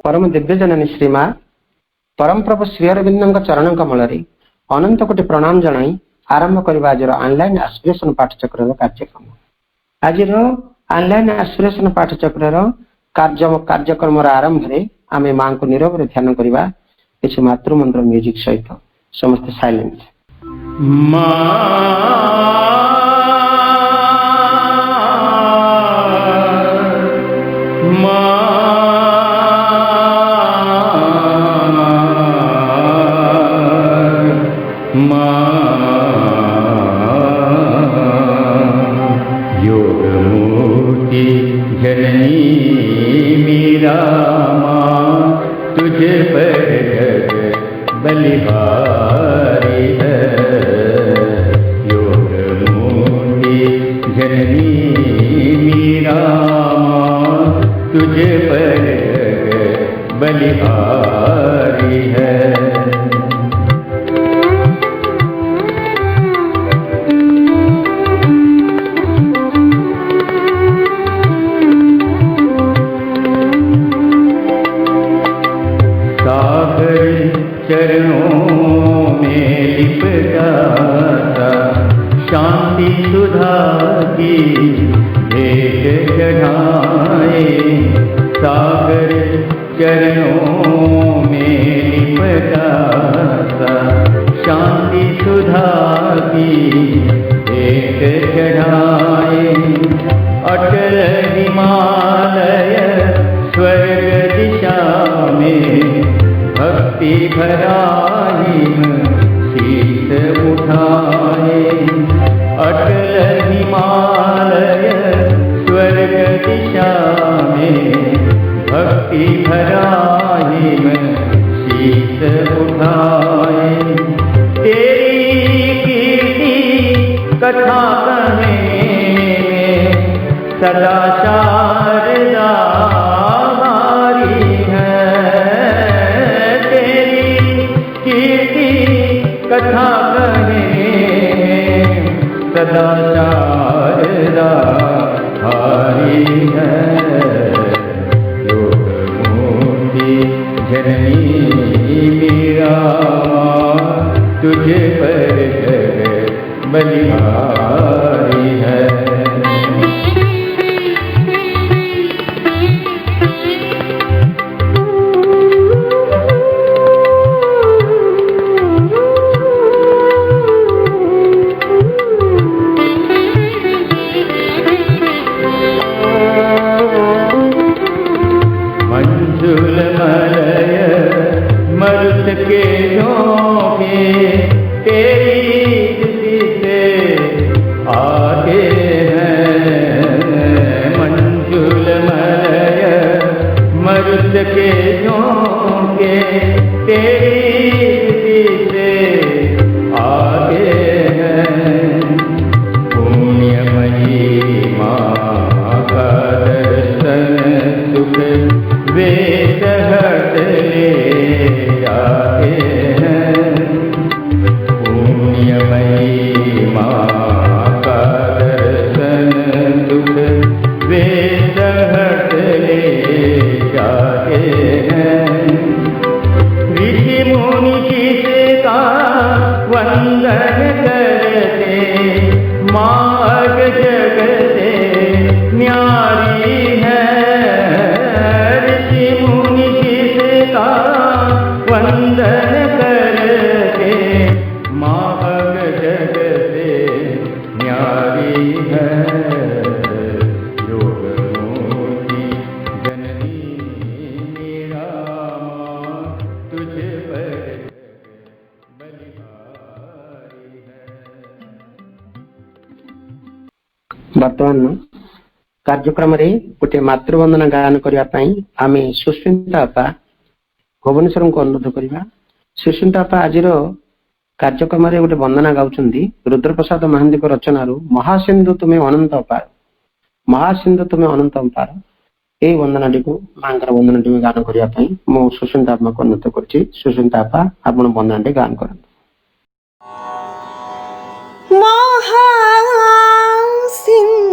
परम दिव्य जननी श्रीमा परम प्रभु श्री अरविंद चरण कमल अनंत कोटि प्रणाम जनाई आरंभ करबा आज ऑनलाइन एस्पिरेशन पाठचक्र कार्यक्रम। आज ऑनलाइन एस्पिरेशन पाठचक्र कार्यक्रम आरंभ रे आमे मां को नीरव रे ध्यान करबा किछि मातृमंत्र म्यूजिक सहित समस्त साइलेंस। तुझे पर बलिहारी है योग मूर्ति जननी मीरा माँ, तुझे पर बलिहारी है। चरणों में लिप जाता शांति सुधा की भेंट चढ़ाए। सागर चरणों में लिप जाता शांति सुधा की भेंट चढ़ाए। अटल हिमालय स्वर्ग दिशा में भक्ति भरा हिम शीश उठाए। अटल हिमालय स्वर्ग दिशा में भक्ति भरा हिम शीश उठाए। तेरी कीर्ति कथा कहने में सदा शारदा कथा कहे सदा शारदा हारी है। योग मूर्ति जननी मीरा तुझे पर बलिहारी है। मरुत के झोंके तेरी से आते हैं। मंजुल मलय मरुत के झोंके तेरी से आते हैं। पुण्यमयी माँ का दर्शन सुख वे हट ले जाते हैं। पुण्यमयी माँ का दर्शन दुख वे हट ले जाते हैं। ऋषि मुनि जिसका वंदन करते मार्ग जग से न्यारी है। वंदन करके मार्ग जग से न्यारी है। योग मूर्ति जननी मीरा माँ, तुझे पर बलिहारी है। वर्तमान कार्यक्रम रे गोटे मातृवंदना गान करने आम सुस्मिता अपा भुवनेश्वर को अनुरोध करवा। सुस्मिता अपा आज कार्यक्रम रे गोटे वंदना गाउछंती रुद्रप्रसाद महांती रचना महासिंधु तुम्हें अनंत अपार। महासिंधु तुम्हें अनंत अपार यही वंदनाटी को माँ वंदनाटी गान करने मु सुस्मिता अपा को अनुरोध कर। सुस्मिता अपा आप वंदनाटी गान कर। महासिंधु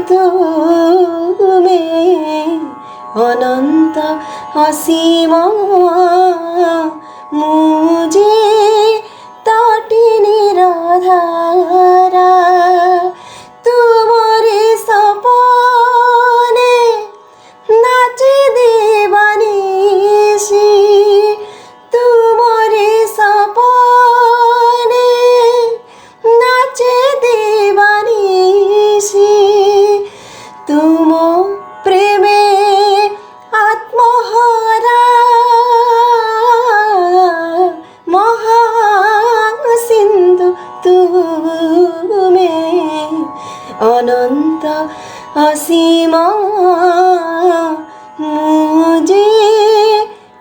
तुमे अनंत असीम मुझे तटी निराधारा तुमरे सपने नाचे देवानीशी तुमरे सपने नाचे देवानीशी तुम प्रेमे आत्महरा महासिंधु तुमे अनंत असीम मुझे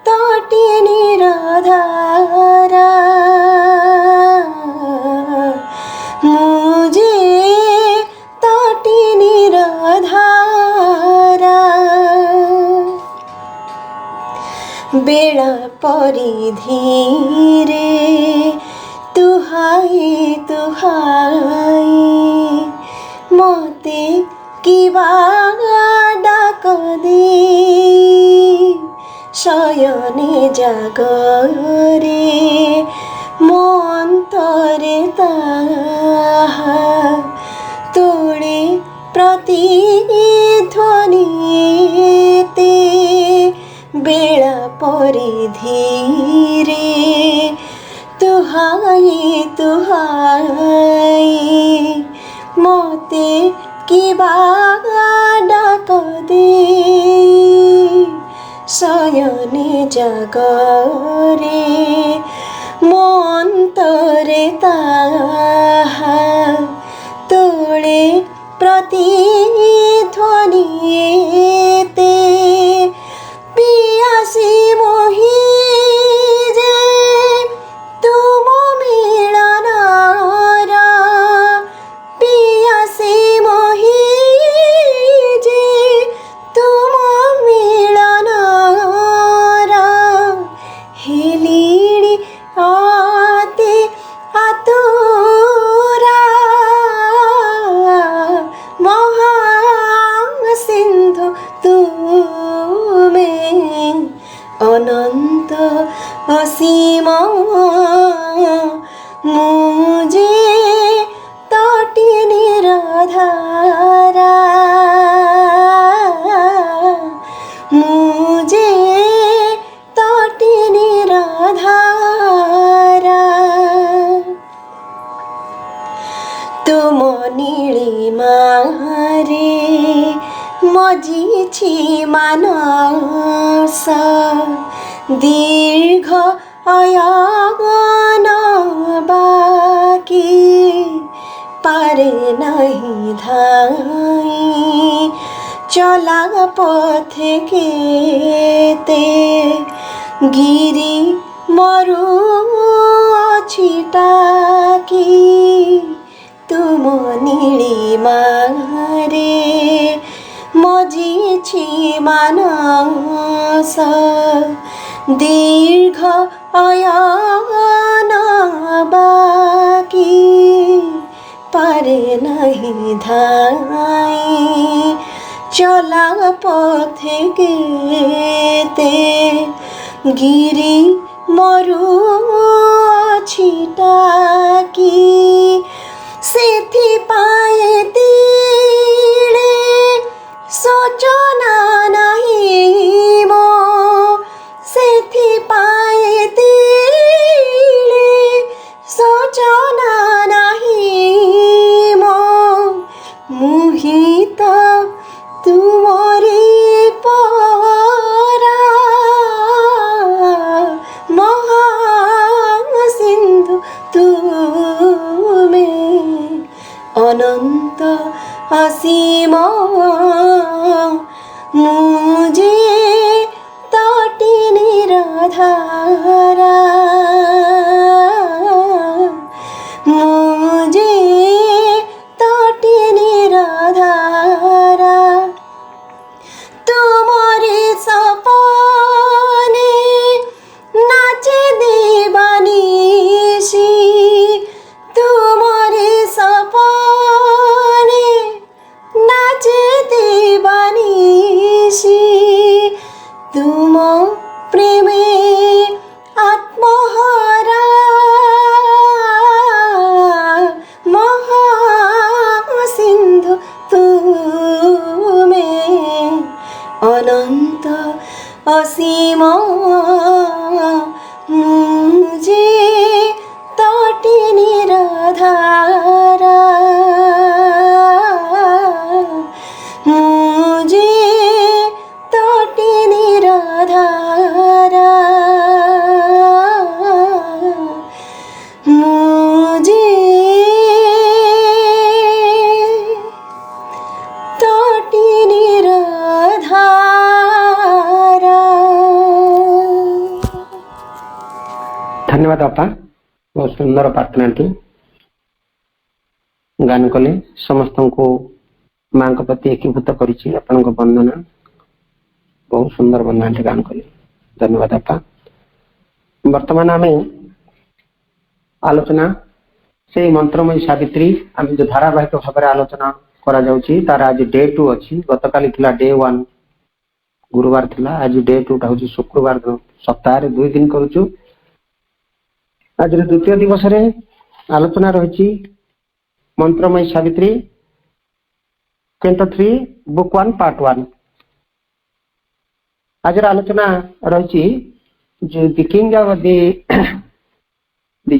तटी निराधारा मुझे तटी निराधारा बेला परिधीरे तुहाई तुहाई मते किबा डाक दे शयने जागरे मन्तरे ताहा तोळे प्रतिध्वनिते बेला परिधीरे तुहाई तुहाई मते किबा डाक दे शयने जागरे मन्तरे ताहा तोळे प्रतिध्वनिते पियासी मोही जे तुम मिलनारा पियासी मोही जे तुम मिलनारा हेलिडी आते आतुरा महासिंधु तुमे अनंत असीम मुझे तटी निराधारा मुझे तटी निराधारा तुम नीलिमारे मजिछि मानस दीर्घ अयन बाकी पारे नहीं धाई चला पथे केते गिरी मरु छिटाकी तुम नीलिमारे मजिछि मानस दीर्घ अयन बाकी पारे नहीं धाई चला पथे केते गिरी मरु छिटाकी सेथि पाए तीड़े सोचना नहीं मो सेथि पाए तीड़े सोचना नहीं मो मुहित तुमरे परा महासिंधु तुमे अनंत असीम मुझे तटी निराधारा मुझे तटी निराधारा तुम्हारे सपने नाचे देवानीशी तुम्हारे सपने नाचे अनंत असीम मुझे तटी निराधारा मुझे तटी निराधारा मुझे तटी निराधारा। धन्यवाद बापा, बहुत सुंदर प्रार्थनाटी गान कले समस्त को माँ प्रति एकीभूत करिछि आपनको वंदना। बहुत सुंदर वंदनाटी गान कले, धन्यवाद बापा। वर्तमान आम आलोचना से मंत्रमयी सावित्री आम जो धारावाहिक भाव आलोचना करा जाउछि तार आज डे 2 अच्छी। गतकाली थिला डे 1 गुरुवार थिला, आज डे 2 टा होछि शुक्रवार दिन। सप्ताह 2 दिन करूछु। आज द्वितीय दिवस रे आलोचना रही मंत्रमयी सावित्री कैंटो 3 बुक 1 पार्ट 1। आज आलोचना रही द किंग ऑफ द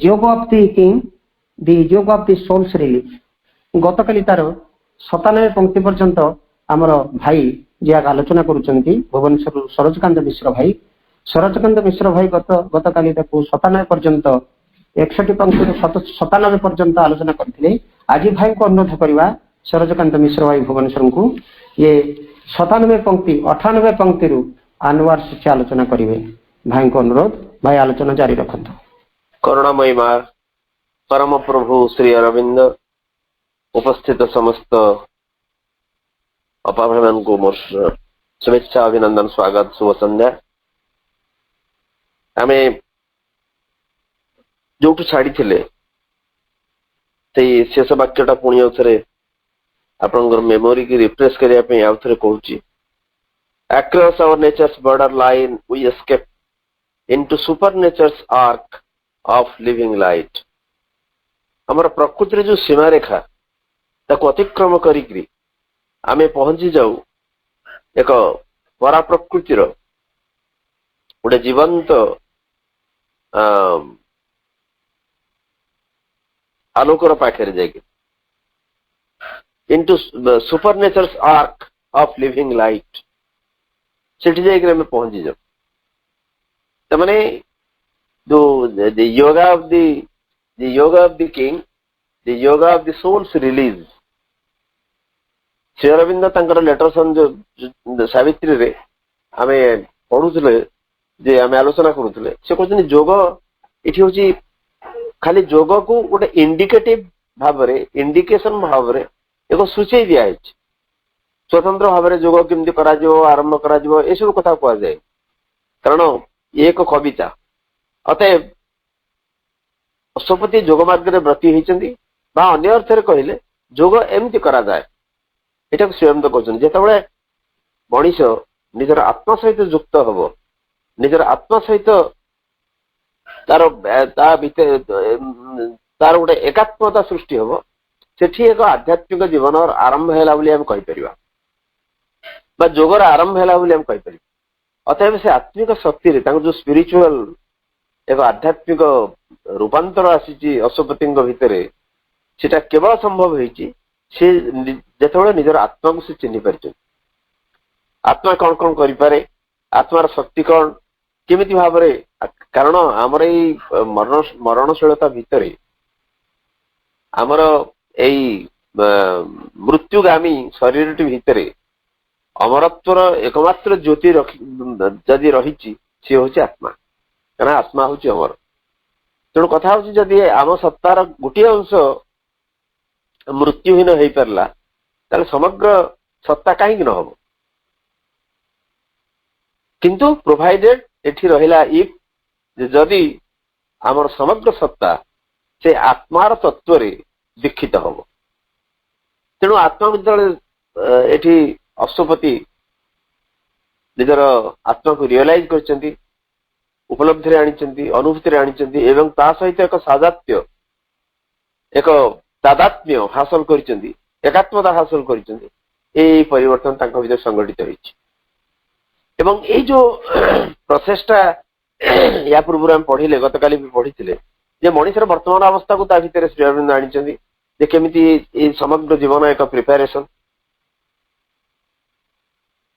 योग ऑफ द किंग, द योग ऑफ द सोल्स रिलीफ। गतकाली तार 97 पंक्ति पर्यंत आमर भाई जे आलोचना करुचंती भुवनेश्वर सरोजकांत मिश्र भाई। सरोजकांत मिश्र भाई गतकाली 97 पर्यंत 61 पंक्ति 97 पर्यंत आलोचना करथिले। आज भाई को अनुरोध करवा सरोजकांत मिश्र भाई भुवनेश्वर को ये 97 पंक्ति 98 पंक्ति आनुवार शिक्षा आलोचना करेंगे। भाई को अनुरोध, भाई आलोचना जारी रखत। करुणामयी मां परम प्रभु श्री अरविंद उपस्थित समस्त अपाभ्रमण को मोर शुभेच्छा अभिनंदन स्वागत शुभ संध्या। आम जो छाड़ी शेष वाक्यटा पुणी आउे आप मेमोरी की रिफ्रेश करने आउ थे कहूँ। Across our nature's borderline, we escape into supernature's arc of living light. हमारा प्रकृति रे जो सीमा रेखा ताको अतिक्रम करी आमे पहुंची जाऊ एक परा प्रकृतिर गोटे जीवंत आलोकर पाखे जाके into supernature's arc of living light सेठी जाकर हमें पहुंची जाऊ। तो माने जो yoga of the king, the yoga of the souls release. Shri Aurobindo तांकर लेटरसन जो सावित्री रे आमे पढुथले जे आमे आलोचना करूथले से कहते जोग इठी होची खाली जोग को गोटे इंडिकेटिव भाव रे इंडिकेशन भाव रे एको सूचई दिया है। स्वतंत्र भाव में जोग केमती आरंभ कर कथा कह जाए कारण ये एक कविता। अतएव अश्वपति जोग मार्ग में व्रती होती अन्य अर्थ कहले जोग एमती करा जाए ये स्वयं तो कहते जो मनीष निजर आत्मा सहित युक्त हम निजर आत्मा सहित तार गोटे एकात्मता सृष्टि हम सेठी एक आध्यात्मिक जीवन आरंभ है कहीपर जोगर आरंभ है कहीपर। अतएव से आत्मिक शक्ति जो स्पिरिचुअल एक आध्यात्मिक रूपांतर आसी अश्वपति भितर सेटा केवल संभव होती निजर आत्मा को से चिन्ह पार आत्मा कौन कौन करे आत्मार शक्ति कौन केमिति भाव कारण आमर मरणशीलता भितर आमर मृत्युगामी शरीर भितर अमरत्वर एकमात्र ज्योति जदि रही सी हूँ आत्मा कारण आत्मा हूँ अमर। तेणु कथा हूँ जदि आम सत्तार गोटे अंश मृत्युहीन हो पारा ताले समग्र सत्ता कहीं न हम किंतु प्रोवाइडेड एठी रहिला इफ जदि आमर समग्र सत्ता से आत्मार तत्व दीक्षित हम। तेणु आत्मा एठी अश्वपति निजर आत्मा को रियलाइज कर उपलब्धि आनी अनुभूति आनी एवं ता सहित एक साजात्य एक तादात्म्य हासिल कर एकात्मता हासिल कर परिवर्तन भीतर संगठित होती। ଏବଂ ଏଇ ଯୋଉ ପ୍ରସେସଟା या पूर्व आम पढ़िले गतकाली भी पढ़ी जे मनीषर वर्तमान अवस्था को भितर श्री अरविंद आनी केमी समग्र जीवन एक प्रिपेरेसन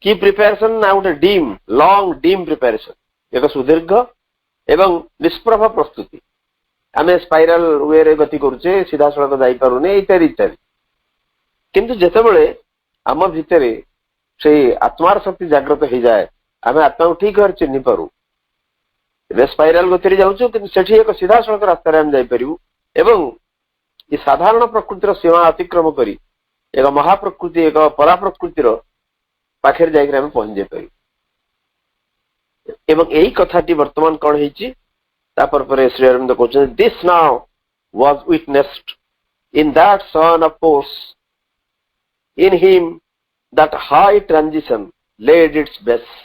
की प्रिपेरेसन ना गोटे डीम लंग डीम प्रिपेरेसन एक सुदीर्घ एवं निष्प्रभ प्रस्तुति आम स्पाइराल वे रे गति करुचे सीधा सड़क जापे इत्यादि इत्यादि किंतु जितेबले आम भितर से आत्मार शक्ति जागृत हो जाए आम आत्मा को ठीक भाव चिन्ह पारू स्पाइराल गति जाऊँ कि एक सीधा सड़क रास्तार आम जापरू एवं ये साधारण प्रकृतिर सीमा अतिक्रम कर एक महाप्रकृति एक परा प्रकृतिर पाखे जाकर पहुंच जापर एवं यही कथाटी वर्तमान कौन है श्री अरविंद कहते this now was witnessed in that sun of force in him that high transition led its best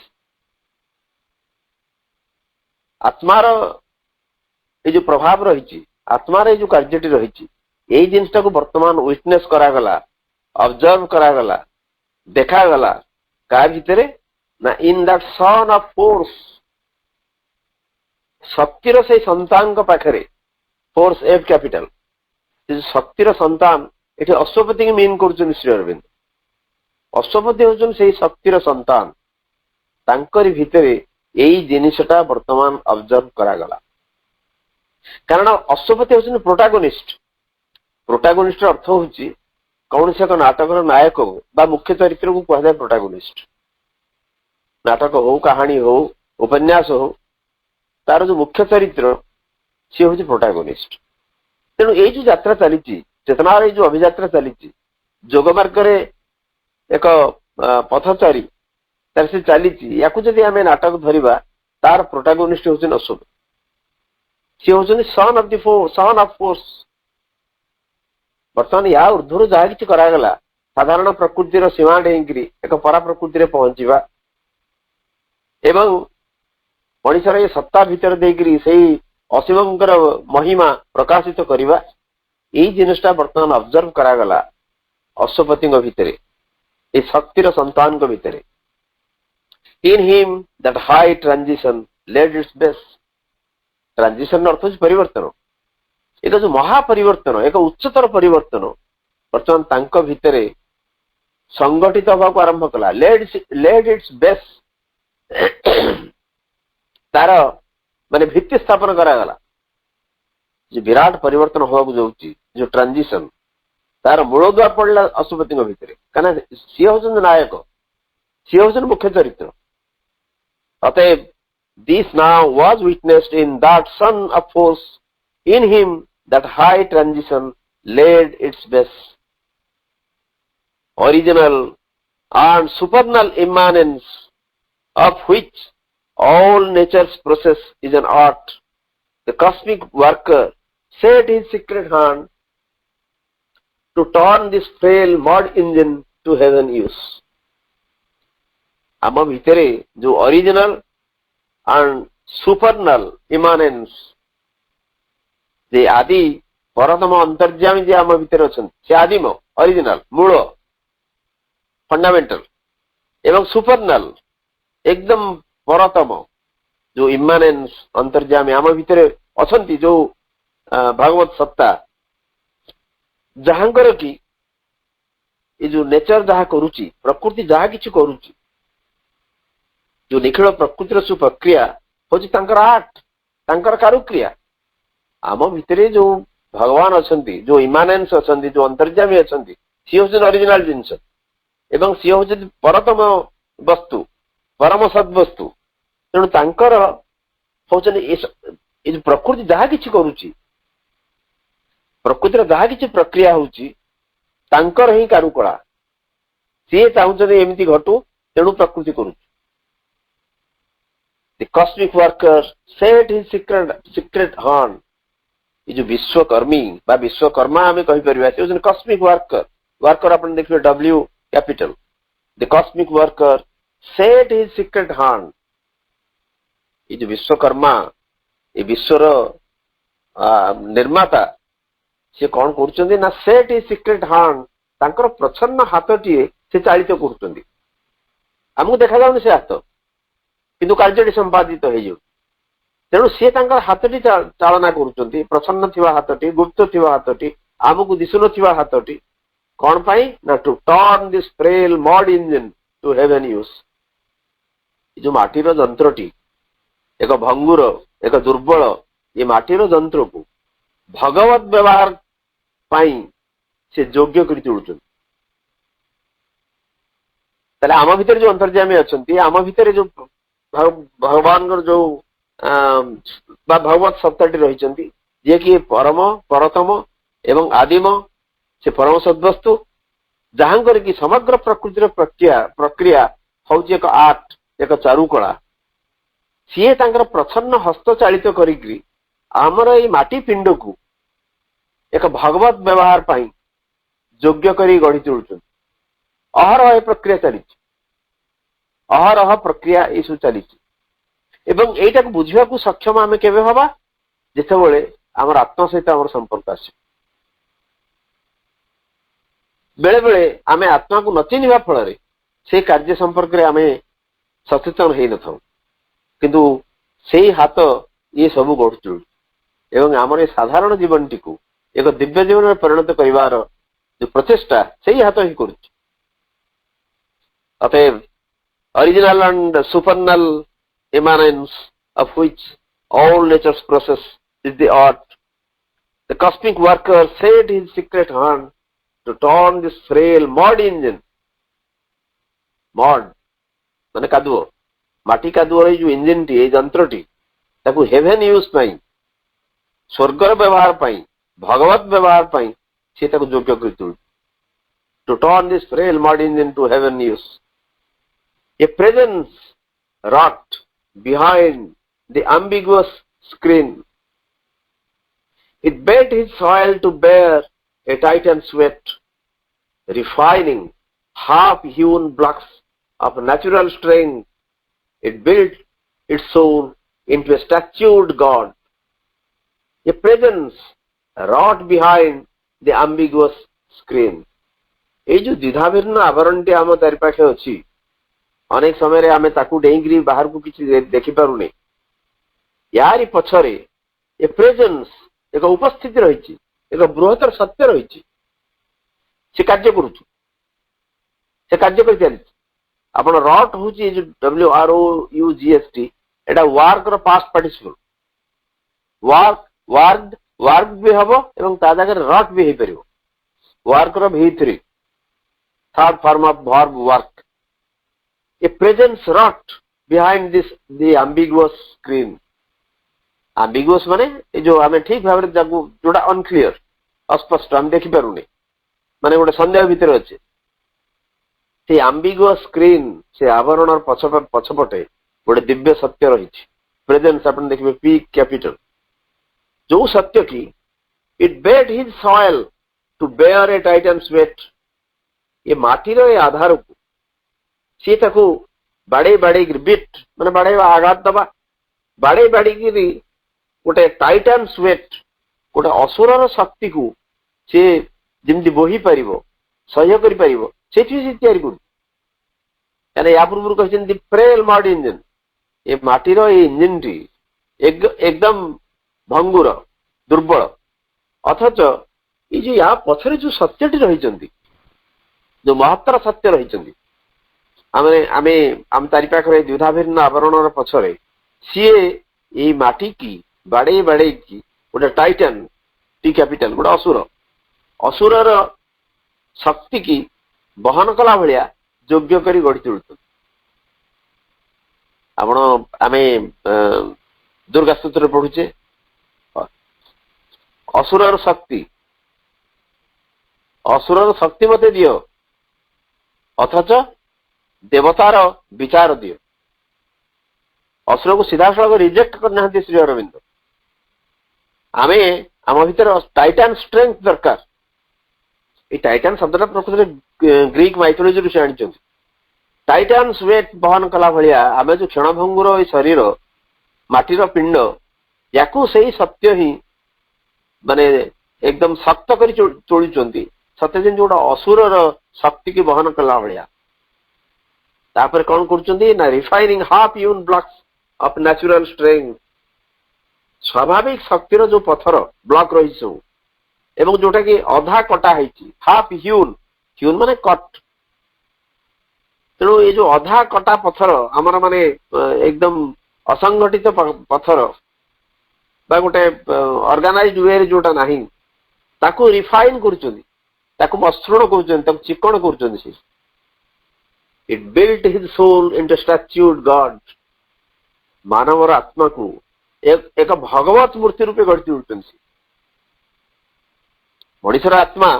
आत्मार ये जो प्रभाव रही आत्मार ये जो कार्यटी रही यही जिनटा को वर्तमान विटनेस करागला ऑब्जर्व करागला देखागला का भितर ना in that sun of force शक्तिर से संतान पाखे फोर्स एफ कैपिटल शक्तिर संतान ये अश्वपति की मीन कर श्री अरविंद अश्वपति होचन से शक्तिर संतान तांकरी भितर यही जिनिसटा वर्तमान ऑब्जर्व करागला कारण अश्वपति होचन प्रोटागोनिस्ट प्रोटागोनिस्ट अर्थ होची कौन से एक नाटकर नायक बा मुख्य चरित्र को कहुए प्रोटागोनिस्ट नाटक हो कहानी हो उपन्यास हो तार जो मुख्य चरित्र सी हूँ प्रोटागोनिस्ट तेणु ये जो यात्रा चली चेतनार जो अभियात्रा चली जोग मार्ग एक पथचारी तार से चली या आम नाटक धरवा तार प्रोटागोनिस्ट हूँ अश्वपति सी हूँ son of the force sun of force बर्तमान या ऊर्धर जहा कि करागला साधारण प्रकृतिर सीमा डेईकरी एक परा प्रकृति पहुंचवा एवं मनीषर ये सत्ता भितर देकरी से असीमंकर महिमा प्रकाशित करवा यही जिनटा बर्तमान ऑब्जर्व करागला अश्वपति भितर ये शक्तिर संतान भितर in him that high transition led its best transition अर्थ होची परिवर्तन एक जो महापरिवर्तन एक उच्चतर परिवर्तन बर्तमान तांक भितर संगठित होगा आरंभ कला लेड इट्स बेस्ट तार माने भित्ति स्थापन करागला जो विराट परिवर्तन होगा जाऊँगी जो ट्रांजिशन तार मूल द्वार पड़ा अश्वपति भितर क्या सी हूँ नायक सी हूँ मुख्य चरित्र अतएव this now was witnessed in that sun of force in him that high transition led its best original and supernal immanence of which all nature's process is an art. The cosmic worker set his secret hand to turn this frail mud engine to heaven use. आम भितरे जो original and supernal इमानेंस जे आदि परतम अंतर्यामी जे आम भितर अच्छा से आदिम ओरिजिनल मूल फंडामेंटल एवं सुपरनल एकदम परतम जो इमानेंस अंतर्यामी आम भितर अच्छा जो भागवत सत्ता जहांकर कि ये जो नेचर जहा करुची प्रकृति जहा किछि करुची जो निखिल प्रकृतिर सु प्रक्रिया होची तांकर आर्ट तांकर कारुक्रिया आम भितर जो भगवान अच्छा जो इमानेंस अच्छा जो अंतर्यामी अच्छा सी हूँ ओरिजिनल जिनस एवं सी हूँ परतम वस्तु परम सद वस्तु तेणु तांकर हूँ प्रकृति जहा किछि करुची प्रकृतिर जहा किछि प्रक्रिया होची तांकर ही कारुकला सी चाहते एमती घटू तेणु प्रकृति करुची The cosmic worker set his secret hand. ये जो विश्वकर्मी बा विश्वकर्मा हमें कही परिबा से उस कॉस्मिक वर्कर अपन देखिए W capital the cosmic worker set his secret hand ये जो विश्वकर्मा ये विश्वर निर्माता से कौन कर ना सेट हिज सीक्रेट हैंड तांकर प्रच्छन्न हाथटी से चालित कर आमको देखा जाऊनी से हाथ କିନ୍ତୁ କାର୍ଯ୍ୟଟି ସମ୍ପାଦିତ ହେଇଯାଉଛି। ତେଣୁ ସିଏ ତାଙ୍କର ହାତଟି ଚାଳନା କରୁଛନ୍ତି, ପ୍ରସନ୍ନ ଥିବା ହାତଟି, ଗୁପ୍ତ ଥିବା ହାତଟି, ଆମକୁ ଦିଶୁନଥିବା ହାତଟି। କଣ ପାଇଁ ନା to turn this frail mud engine to heaven use. ଯୋଉ ମାଟିର ଯନ୍ତ୍ରଟି ଏକ ଭଙ୍ଗୁର, ଏକ ଦୁର୍ବଳ ଏ ମାଟିର ଯନ୍ତ୍ରକୁ ଭଗବତ ବ୍ୟବହାର ପାଇଁ ସେ ଯୋଗ୍ୟ କରି ତୋଳୁଛନ୍ତି। ତାହେଲେ ଆମ ଭିତରେ ଯୋଉ ଅନ୍ତର୍ଯାମୀ ଅଛନ୍ତି, ଆମ ଭିତରେ ଯୋଉ ଭଗବାନଙ୍କର ଯୋଉ ବା ଭଗବତ ସତ୍ତାଟି ରହିଛନ୍ତି, ଯିଏକି ପରମ ପରତମ ଏବଂ ଆଦିମ, ସେ ପରମ ସଦ୍ବସ୍ତୁ, ଯାହାଙ୍କର କି ସମଗ୍ର ପ୍ରକୃତିର ପ୍ରକ୍ରିୟା ହଉଛି ଏକ ଆର୍ଟ, ଏକ ଚାରୁକଳା। ସିଏ ତାଙ୍କର ପ୍ରଚ୍ଛନ୍ନ ହସ୍ତ ଚାଳିତ କରିକି ଆମର ଏଇ ମାଟି ପିଣ୍ଡକୁ ଏକ ଭଗବତ ବ୍ୟବହାର ପାଇଁ ଯୋଗ୍ୟ କରି ଗଢି ତୋଳୁଛନ୍ତି। ଅହରହ ଏ ପ୍ରକ୍ରିୟା ଚାଲିଛି, ଅହରହ ପ୍ରକ୍ରିୟା ଏସବୁ ଚାଲିଛି। ଏବଂ ଏଇଟାକୁ ବୁଝିବାକୁ ସକ୍ଷମ ଆମେ କେବେ ହବା, ଯେତେବେଳେ ଆମର ଆତ୍ମା ସହିତ ଆମର ସମ୍ପର୍କ ଆସିବ। ବେଳେ ବେଳେ ଆମେ ଆତ୍ମାକୁ ନ ଚିହ୍ନିବା ଫଳରେ ସେ କାର୍ଯ୍ୟ ସମ୍ପର୍କରେ ଆମେ ସଚେତନ ହେଇନଥାଉ, କିନ୍ତୁ ସେଇ ହାତ ଇଏ ସବୁ ଗଢି ତୋଳୁଛି ଏବଂ ଆମର ଏ ସାଧାରଣ ଜୀବନଟିକୁ ଏକ ଦିବ୍ୟ ଜୀବନରେ ପରିଣତ କରିବାର ଯୋଉ ପ୍ରଚେଷ୍ଟା ସେଇ ହାତ ହିଁ କରୁଛି। ଅତଏବ original and supernal immanence of which all nature's process is the art, the cosmic worker set his secret hand to turn this frail mud engine. mud ମାନେ କାଦୁଅ, ମାଟି କାଦୁଅର ଏଇ ଯୋଉ ଇଞ୍ଜିନଟି, ଏଇ ଯନ୍ତ୍ରଟି, ତାକୁ ହେଭେନ୍ ୟୁଜ୍ ପାଇଁ, ସ୍ୱର୍ଗର ବ୍ୟବହାର ପାଇଁ, ଭଗବତ ବ୍ୟବହାର ପାଇଁ ସେ ତାକୁ ଯୋଗ୍ୟ କରି ତୋଳୁଛି। To turn this frail mud engine to heaven use. A presence wrought behind the ambiguous screen. It bade his soil to bear a titan sweat, refining half-hewn blocks of natural strength. It built its soul into a statued God. A presence wrought behind the ambiguous screen. এই ଯୋଉ ଦ୍ୱିଧାଭିନ୍ନ ଆବରଣଟି ଆମ ଚାରିପାଖେ ଅଛି, ଅନେକ ସମୟରେ ଆମେ ତାକୁ ଡେଇଁକିରି ବାହାରକୁ କିଛି ଦେଖିପାରୁନି। ୟାରି ପଛରେ ଏ ପ୍ରେଜେନ୍ସ, ଏକ ଉପସ୍ଥିତି ରହିଛି, ଏକ ବୃହତ୍ତର ସତ୍ୟ ରହିଛି। ସେ କାର୍ଯ୍ୟ କରୁଛୁ, ସେ କାର୍ଯ୍ୟ କରି ଚାଲିଛି। ଆପଣ ରଟ୍ ହଉଛି ଯୋଉ WROUGST, ଏଟା ୱାର୍କର ପାଷ୍ଟ ପାର୍ଟିସିପଲ। ୱାର୍କ ବି ହବ ଏବଂ ତା ଜାଗାରେ ରଟ୍ ବି ହେଇପାରିବ। Worker V3, third form of verb work. A presence wrought behind the ambiguous screen. Ambiguous ମାନେ ଏ ଯୋଉ ଆମେ ଠିକ ଭାବରେ ଯୋଉଟା ଅନକ୍ଲିୟର, ଅସ୍ପଷ୍ଟ, ଆମେ ଦେଖିପାରୁନି, ମାନେ ଗୋଟେ ସନ୍ଦେହ ଭିତରେ ଅଛି। ସେ ambiguous screen, ସେ ଆବରଣର ପଛପଟେ ଗୋଟେ ଦିବ୍ୟ ସତ୍ୟ ରହିଛି। ପ୍ରେଜେନ୍ସ ଆପଣ ଦେଖିବେ P କ୍ୟାପିଟାଲ, ଯୋଉ ସତ୍ୟ କି it bade his soil to bear a titan's weight. ଏ ମାଟିର ଏ ଆଧାରକୁ ସିଏ ତାକୁ ବାଡେଇକିରି ବିଟ୍ ମାନେ ବାଡେଇବା, ଆଘାତ ଦବା, ବାଡେଇକିରି ଗୋଟେ ଟାଇଟାନ୍ ସ୍ୱେଟ୍, ଗୋଟେ ଅସୁରର ଶକ୍ତିକୁ ସିଏ ଯେମିତି ବୋହି ପାରିବ, ସହ୍ୟ କରିପାରିବ, ସେଇଠି ସେ ତିଆରି କରୁଛି। କାହିଁକିନା ୟା ପୂର୍ବରୁ କହିଛନ୍ତି ଫ୍ରେଲ୍ ମଡ୍ ଇଞ୍ଜିନ୍, ଏ ମାଟିର ଏଇ ଇଞ୍ଜିନଟି ଏକଦମ ଭଙ୍ଗୁର, ଦୁର୍ବଳ, ଅଥଚ ଏଇ ଯୋଉ ୟା ପଛରେ ଯୋଉ ସତ୍ୟଟି ରହିଛନ୍ତି, ଯୋଉ ମହତ୍ତର ସତ୍ୟ ରହିଛନ୍ତି, ଆମେ ଆମ ଚାରିପାଖରେ ଦ୍ୱିଧାଭିନ୍ନ ଆବରଣର ପଛରେ ସିଏ ଏଇ ମାଟିକି ବାଡେଇକି ଗୋଟେ ଟାଇଟାନ୍, ଟି କ୍ୟାପିଟାଲ, ଗୋଟେ ଅସୁରର ଶକ୍ତିକି ବହନ କଲା ଭଳିଆ ଯୋଗ୍ୟ କରି ଗଢି ତୋଳୁଛନ୍ତି। ଆମେ ଦୁର୍ଗା ସ୍ତୋତ୍ରରେ ପଢୁଛେ, ଅସୁରର ଶକ୍ତି ମତେ ଦିଅ, ଅଥଚ ଦେବତାର ବିଚାର ଦିଅ। ଅସୁରକୁ ସିଧାସଳଖ ରିଜେକ୍ଟ କରିନାହାନ୍ତି ଶ୍ରୀ ଅରବିନ୍ଦ। ଆମ ଭିତରେ ଟାଇଟାନ୍ ଷ୍ଟ୍ରେଂଥ ଦରକାର। এই ଟାଇଟାନ୍ ଶବ୍ଦଟା ପ୍ରକୃତରେ ଗ୍ରୀକ ମାଇଥୋଲୋଜିରୁ ସେ ଆଣିଛନ୍ତି। ଟାଇଟାନ୍ସ ୱେଟ୍ ବହନ କଲା ଭଳିଆ ଆମେ ଯୋଉ କ୍ଷଣଭଙ୍ଗୁର ଏଇ ଶରୀର, ମାଟିର ପିଣ୍ଡ, ୟାକୁ ସେଇ ସତ୍ୟ ହିଁ ମାନେ ଏକଦମ ଶକ୍ତ କରି ତୋଳୁଛନ୍ତି, ସତ୍ୟ ଯେମିତି ଗୋଟେ ଅସୁରର ଶକ୍ତିକି ବହନ କଲା ଭଳିଆ। तापर कौन कर refining half human blocks of natural strength स्वाभाविक शक्तिर जो पत्थर ब्लॉक रही सब एवं जोटा कि अधा कटा है हाफ ह्यून ह्यून माने कट तेणु ये जो अधा कटा पत्थर आमर माने एकदम असंगठित पत्थर बा गोटे ऑर्गेनाइज्ड वे जोटा नाही ताको रिफाइन करुचंदी ताको मसृण करुचंदी ताको चिकण करुचंदी it built his soul into statued god मानवर आत्मा को एक भगवत मूर्ति रूपे गढ़ती उठुचंदी मनुष्यर आत्मा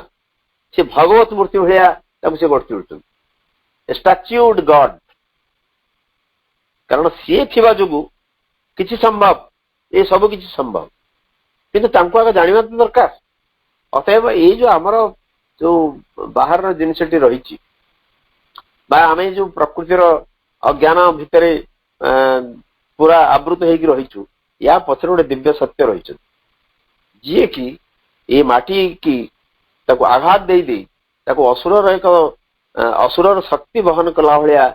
से भगवत मूर्ति भाया ताको से गढ़ती उठुचंदी स्टैच्यूड गॉड कारण सी थिबा जोगु किछि संभव ये सब किछि संभव किंतु तांको आगे जानिबा दरकार अतएव ये जो आमर जो बाहर जिनसटी रही आम जो प्रकृतिर अज्ञान भितर पूरा आवृत होगी रहीचु या पछरे गोटे दिव्य सत्य रही जी कि ये माटी की ताको आघात दे ताको असुरर एक असुरर शक्ति वहन कला भाया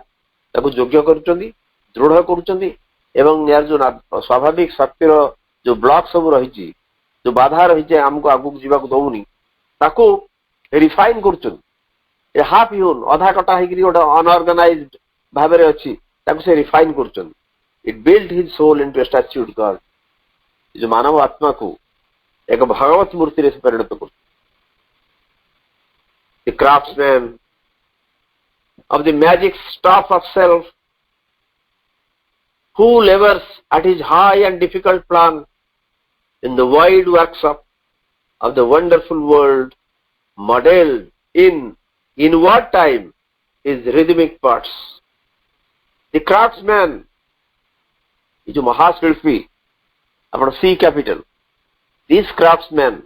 ताको योग्य करुचंदी दृढ़ करुचंदी एवं यार जो स्वाभाविक शक्तिर जो ब्लॉक सब रही जो बाधा रही आमको आगू जावाक दौनी ताको रिफाइन करुचंदी हाफ ह्यून अधा कटा होगी गोटे अनऑर्गेनाइज्ड भाव में अच्छी ताको से रिफाइन करुचंदी it built his soul into statued god जो मानव आत्मा को एक भगवत मूर्ति रे परिणत कर the craftsman of the magic stuff of self who labors at his high and difficult plan in the wide workshop of the wonderful world modeled in what time is rhythmic parts the craftsman जो महाशिल्पी अपन C capital this craftsman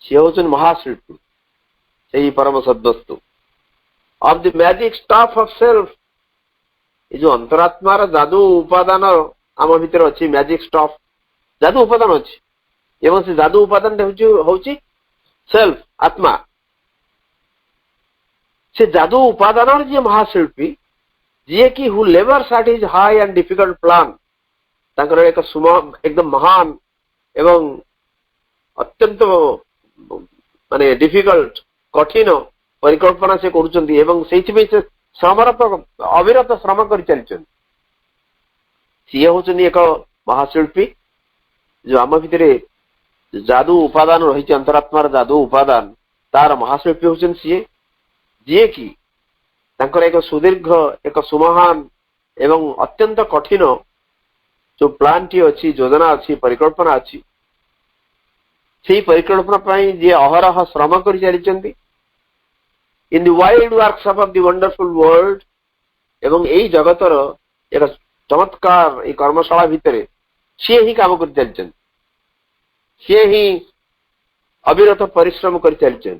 से होचन महाशिल्पी से परम सद्वस्तु of the magic stuff of self ये जो अंतरात्मार जादू उपादान आम भितर अच्छी मैजिक स्टफ जादू उपादान अच्छी एवं से जादू उपादान होची सेल्फ आत्मा से जादू उपादान जी महाशिल्पी जी कि who labours at his high and difficult plan तांकर एक एकदम महान एवं अत्यंत माने डिफिकल्ट कठिन परिकल्पना से करुचंदी एवं से श्रमरत अविरत श्रम कर चली सी होचंदी एक महाशिल्पी जो आम भितर जादू उपादान रही अंतरात्मार जादू उपादान तार महाशिल्पी होचन सी जी कि तांकर एक सुदीर्घ एक सुमहान एवं अत्यंत कठिन जो प्लान टी अच्छी योजना अच्छी परिकल्पना अच्छी से परिकल्पना जी अहरह श्रम कर चली in the wide workshop of the wonderful world एवं यही जगतर एक चमत्कार ये कर्मशाला भितर सी ही काम कर चली सी ही अविरत परिश्रम कर चली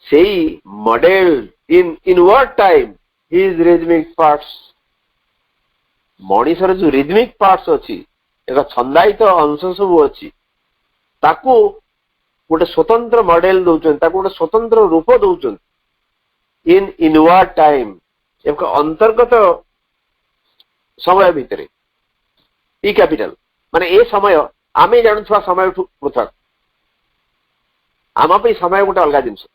से modelled inward time his rhythmic parts मनीषर जो रिदमिक पार्ट्स अच्छी एक छंदायित अंश सब अच्छी ताकू गोटे स्वतंत्र मॉडेल दौरान गोटे स्वतंत्र रूप दौरान इन इनवर्ड टाइम एक अंतर्गत समय भितर ई कैपिटल माने ए समय आमे जानुवा समय पृथक आम समय गोटे अलग जिनस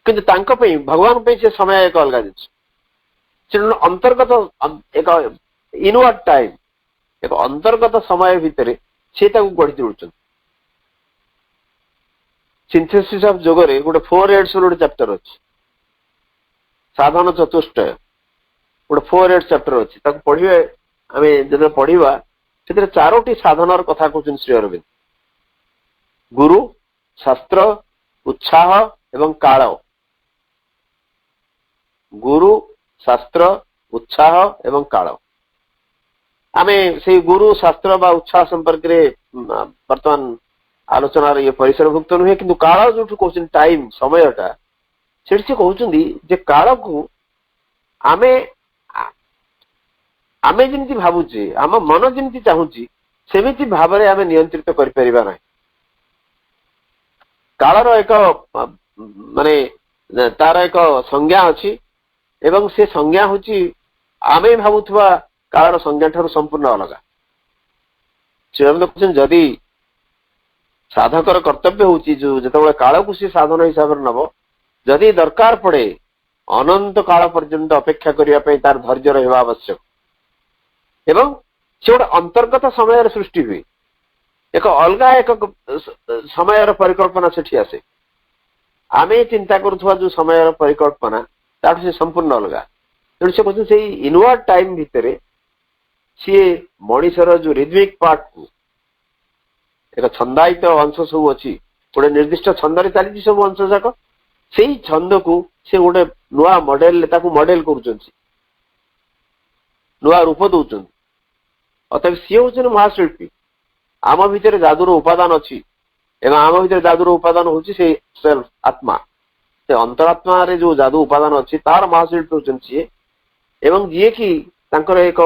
किंतु तांको पे भगवान पे से समय एक अलग जिनस अंतर्गत एक इनवर्ड टाइम एक अंतर्गत समय भितर से गढ़ी तोड़ सिंथेसिस ऑफ जोगरे गोटे 4 एड्स गोटे चैप्टर अच्छी साधन चतुष्टय गोटे 4 एड्स चैप्टर अच्छी पढ़े आम जो पढ़ा से 4टी साधनार कथा कहते श्री अरविंद गुरु शास्त्र उत्साह एवं काल गुरु शास्त्र उत्साह एवं काल आमे से गुरु शास्त्र बा उत्साह संपर्क रे वर्तमान आलोचनार ये परिसरभुक्त नुहे कि काल जो कहते टाइम समयटा से कहते काल को आमे आमे जमी भावुचे आम मन जमी चाहूची सेमिति भाव में आमे नियंत्रित कर परिबा नहीं कालर एक माने तार एक संज्ञा अच्छी ଏବଂ ସେ ସଂଜ୍ଞା ହଉଛି ଆମେ ଭାବୁଥିବା କାଳର ସଂଜ୍ଞା ଠାରୁ ସମ୍ପୂର୍ଣ୍ଣ ଅଲଗା। ଶ୍ରୀଅରବିନ୍ଦ କହୁଛନ୍ତି ଯଦି ସାଧକର କର୍ତ୍ତବ୍ୟ ହଉଛି ଯୋଉ ଯେତେବେଳେ କାଳକୁ ସେ ସାଧନ ହିସାବରେ ନବ, ଯଦି ଦରକାର ପଡେ ଅନନ୍ତ କାଳ ପର୍ଯ୍ୟନ୍ତ ଅପେକ୍ଷା କରିବା ପାଇଁ ତାର ଧୈର୍ଯ୍ୟ ରହିବା ଆବଶ୍ୟକ। ଏବଂ ସେ ଗୋଟେ ଅନ୍ତର୍ଗତ ସମୟରେ ସୃଷ୍ଟି ହୁଏ, ଏକ ଅଲଗା ଏକ ସମୟର ପରିକଳ୍ପନା ସେଠି ଆସେ। ଆମେ ଚିନ୍ତା କରୁଥିବା ଯୋଉ ସମୟର ପରିକଳ୍ପନା ତାଠୁ ସେ ସମ୍ପୂର୍ଣ୍ଣ ଅଲଗା। ତେଣୁ ସେ କହୁଛନ୍ତି ସେଇ ଇନୱାର୍ଡ ଟାଇମ ଭିତରେ ସିଏ ମଣିଷର ଯୋଉ ରିଦମିକ ପାର୍ଟକୁ, ଏକ ଛନ୍ଦାୟିତ ଅଂଶ ସବୁ ଅଛି, ଗୋଟେ ନିର୍ଦ୍ଦିଷ୍ଟ ଛନ୍ଦରେ ଚାଲିଛି ସବୁ ଅଂଶ ଯାକ, ସେଇ ଛନ୍ଦକୁ ସେ ଗୋଟେ ନୂଆ ମଡେଲରେ ତାକୁ ମଡେଲ କରୁଛନ୍ତି, ନୂଆ ରୂପ ଦଉଛନ୍ତି। ଅର୍ଥାତ୍ ସିଏ ହଉଛନ୍ତି ମହାଶିଳ୍ପୀ। ଆମ ଭିତରେ ଯାଦୁର ଉପାଦାନ ଅଛି ଏବଂ ଆମ ଭିତରେ ଯାଦୁର ଉପାଦାନ ହଉଛି ସେଇ ସେଲ୍ଫ ଆତ୍ମା। ସେ ଅନ୍ତରାତ୍ମାରେ ଯୋଉ ଯାଦୁ ଉପାଦାନ ଅଛି ତାର ମହାଶିଳ୍ପୀ ହଉଛନ୍ତି ସିଏ, ଏବଂ ଯିଏକି ତାଙ୍କର ଏକ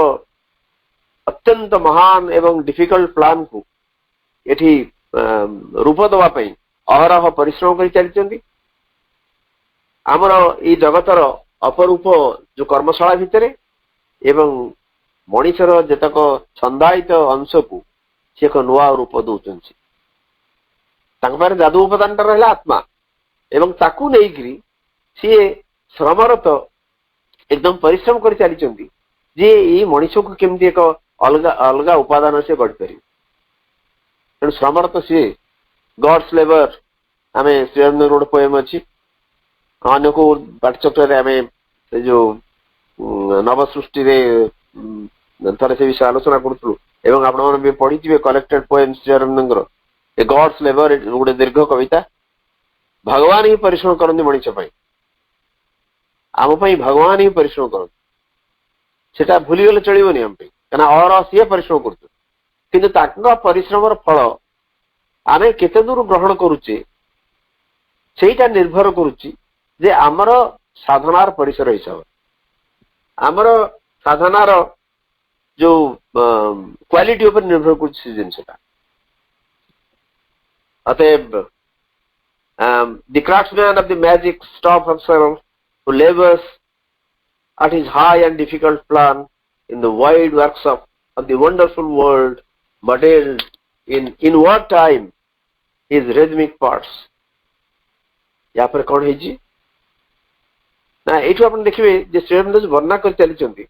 ଅତ୍ୟନ୍ତ ମହାନ ଏବଂ ଡିଫିକଲ୍ଟ ପ୍ଲାନକୁ ଏଠି ରୂପ ଦେବା ପାଇଁ ଅହରହ ପରିଶ୍ରମ କରି ଚାଲିଛନ୍ତି। ଆମର ଏଇ ଜଗତର ଅପରୂପ ଯୋଉ କର୍ମଶାଳା ଭିତରେ ଏବଂ ମଣିଷର ଯେତକ ଛନ୍ଦାୟିତ ଅଂଶକୁ ସେ ଏକ ନୂଆ ରୂପ ଦଉଛନ୍ତି। ତାଙ୍କ ପାଖରେ ଯାଦୁ ଉପାଦାନଟା ରହିଲା ଆତ୍ମା, ଏବଂ ତାକୁ ନେଇକିରି ସିଏ ଶ୍ରମରତ ଏକଦମ ପରିଶ୍ରମ କରି ଚାଲିଛନ୍ତି ଯେ ଏଇ ମଣିଷକୁ କେମିତି ଏକ ଅଲଗା ଅଲଗା ଉପାଦାନ ସେ ଗଢିପାରିବେ। ତେଣୁ ଶ୍ରମରତ ସିଏ ଗଡ୍ସ ଲେବର। ଆମେ ଶ୍ରୀଅରବିନ୍ଦଙ୍କର ଗୋଟେ ପୋଏମ ଅଛି, ଅନ୍ୟ କୋଉ ପାଠ୍ୟଚକ୍ରରେ ଆମେ ସେ ଯୋଉ ନବସୃଷ୍ଟିରେ ଥରେ ସେ ବିଷୟ ଆଲୋଚନା କରୁଥିଲୁ, ଏବଂ ଆପଣମାନେ ବି ପଢିଥିବେ କଲେକ୍ଟେଡ ପୋଏମ ଶ୍ରୀଅରବିନ୍ଦଙ୍କର ଏ ଗଡ୍ସ ଲେବର, ଗୋଟେ ଦୀର୍ଘ କବିତା। ଭଗବାନ ହିଁ ପରିଶ୍ରମ କରନ୍ତି ମଣିଷ ପାଇଁ, ଆମ ପାଇଁ ଭଗବାନ ହିଁ ପରିଶ୍ରମ କରନ୍ତି। ସେଟା ଭୁଲିଗଲେ ଚଳିବନି ଆମ ପାଇଁ, କାହିଁକିନା ଅହରହ ସିଏ ପରିଶ୍ରମ କରୁଛନ୍ତି। କିନ୍ତୁ ତାଙ୍କ ପରିଶ୍ରମର ଫଳ ଆମେ କେତେ ଦୂର ଗ୍ରହଣ କରୁଛେ ସେଇଟା ନିର୍ଭର କରୁଛି ଯେ ଆମର ସାଧନାର ପରିସର ହିସାବରେ, ଆମର ସାଧନାର ଯୋଉ କ୍ୱାଲିଟି ଉପରେ ନିର୍ଭର କରୁଛି ସେ ଜିନିଷଟା। ଅତଏବ the craftsman of the magic staff of self who labors at his high and difficult plan in the wide works of the wonderful world modeled in inward time his rhythmic parts। या पर कौन है जी ना एठू आपण देखिबे जे श्रीअरबिंद वर्णना कर चलीचंती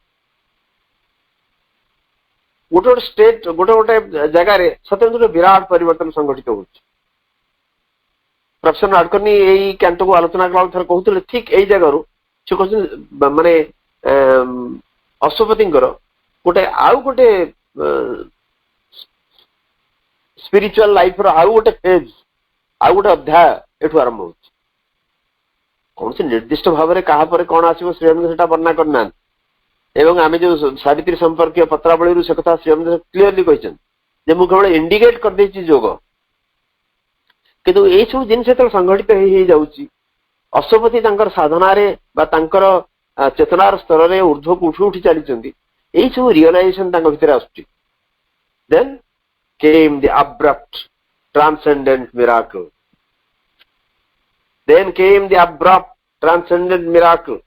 गोटे गोटे स्टेट गोटे गोटे जगह रे सत्येंद्र विराट परिवर्तन संगठित होउछ। प्रोफेसर नाडकर्णी एई कैंटो को आलोचना कला थर कहउतले ठीक एई जगह रो से कहउछ माने अशोपतिंकर गोटे आउ गोटे स्पिरिचुअल लाइफ रो आउ गोटे फेज आउ गोटे अध्याय एठू आरंभ होउछ। कौन से निर्दिष्ट भाव में क्या कौन आसो श्रीअरबिंद से वर्णना करना, एवं आम जो सावित्री संपर्क पत्रावली से कथा श्रीअरबिंद क्लीयरली कहते मुझे केवल इंडिकेट कर देछि योग, किंतु यही सब जिन संगठित हो जाउछि अशोपति तांकर साधनारे बा तांकर चेतनार स्तर में ऊर्ध्व को उठी उठी चली यही सब रियलाइजेशन तांक भितर आसुछि। Then came the abrupt transcendent miracle. Then came the abrupt, transcendent miracle.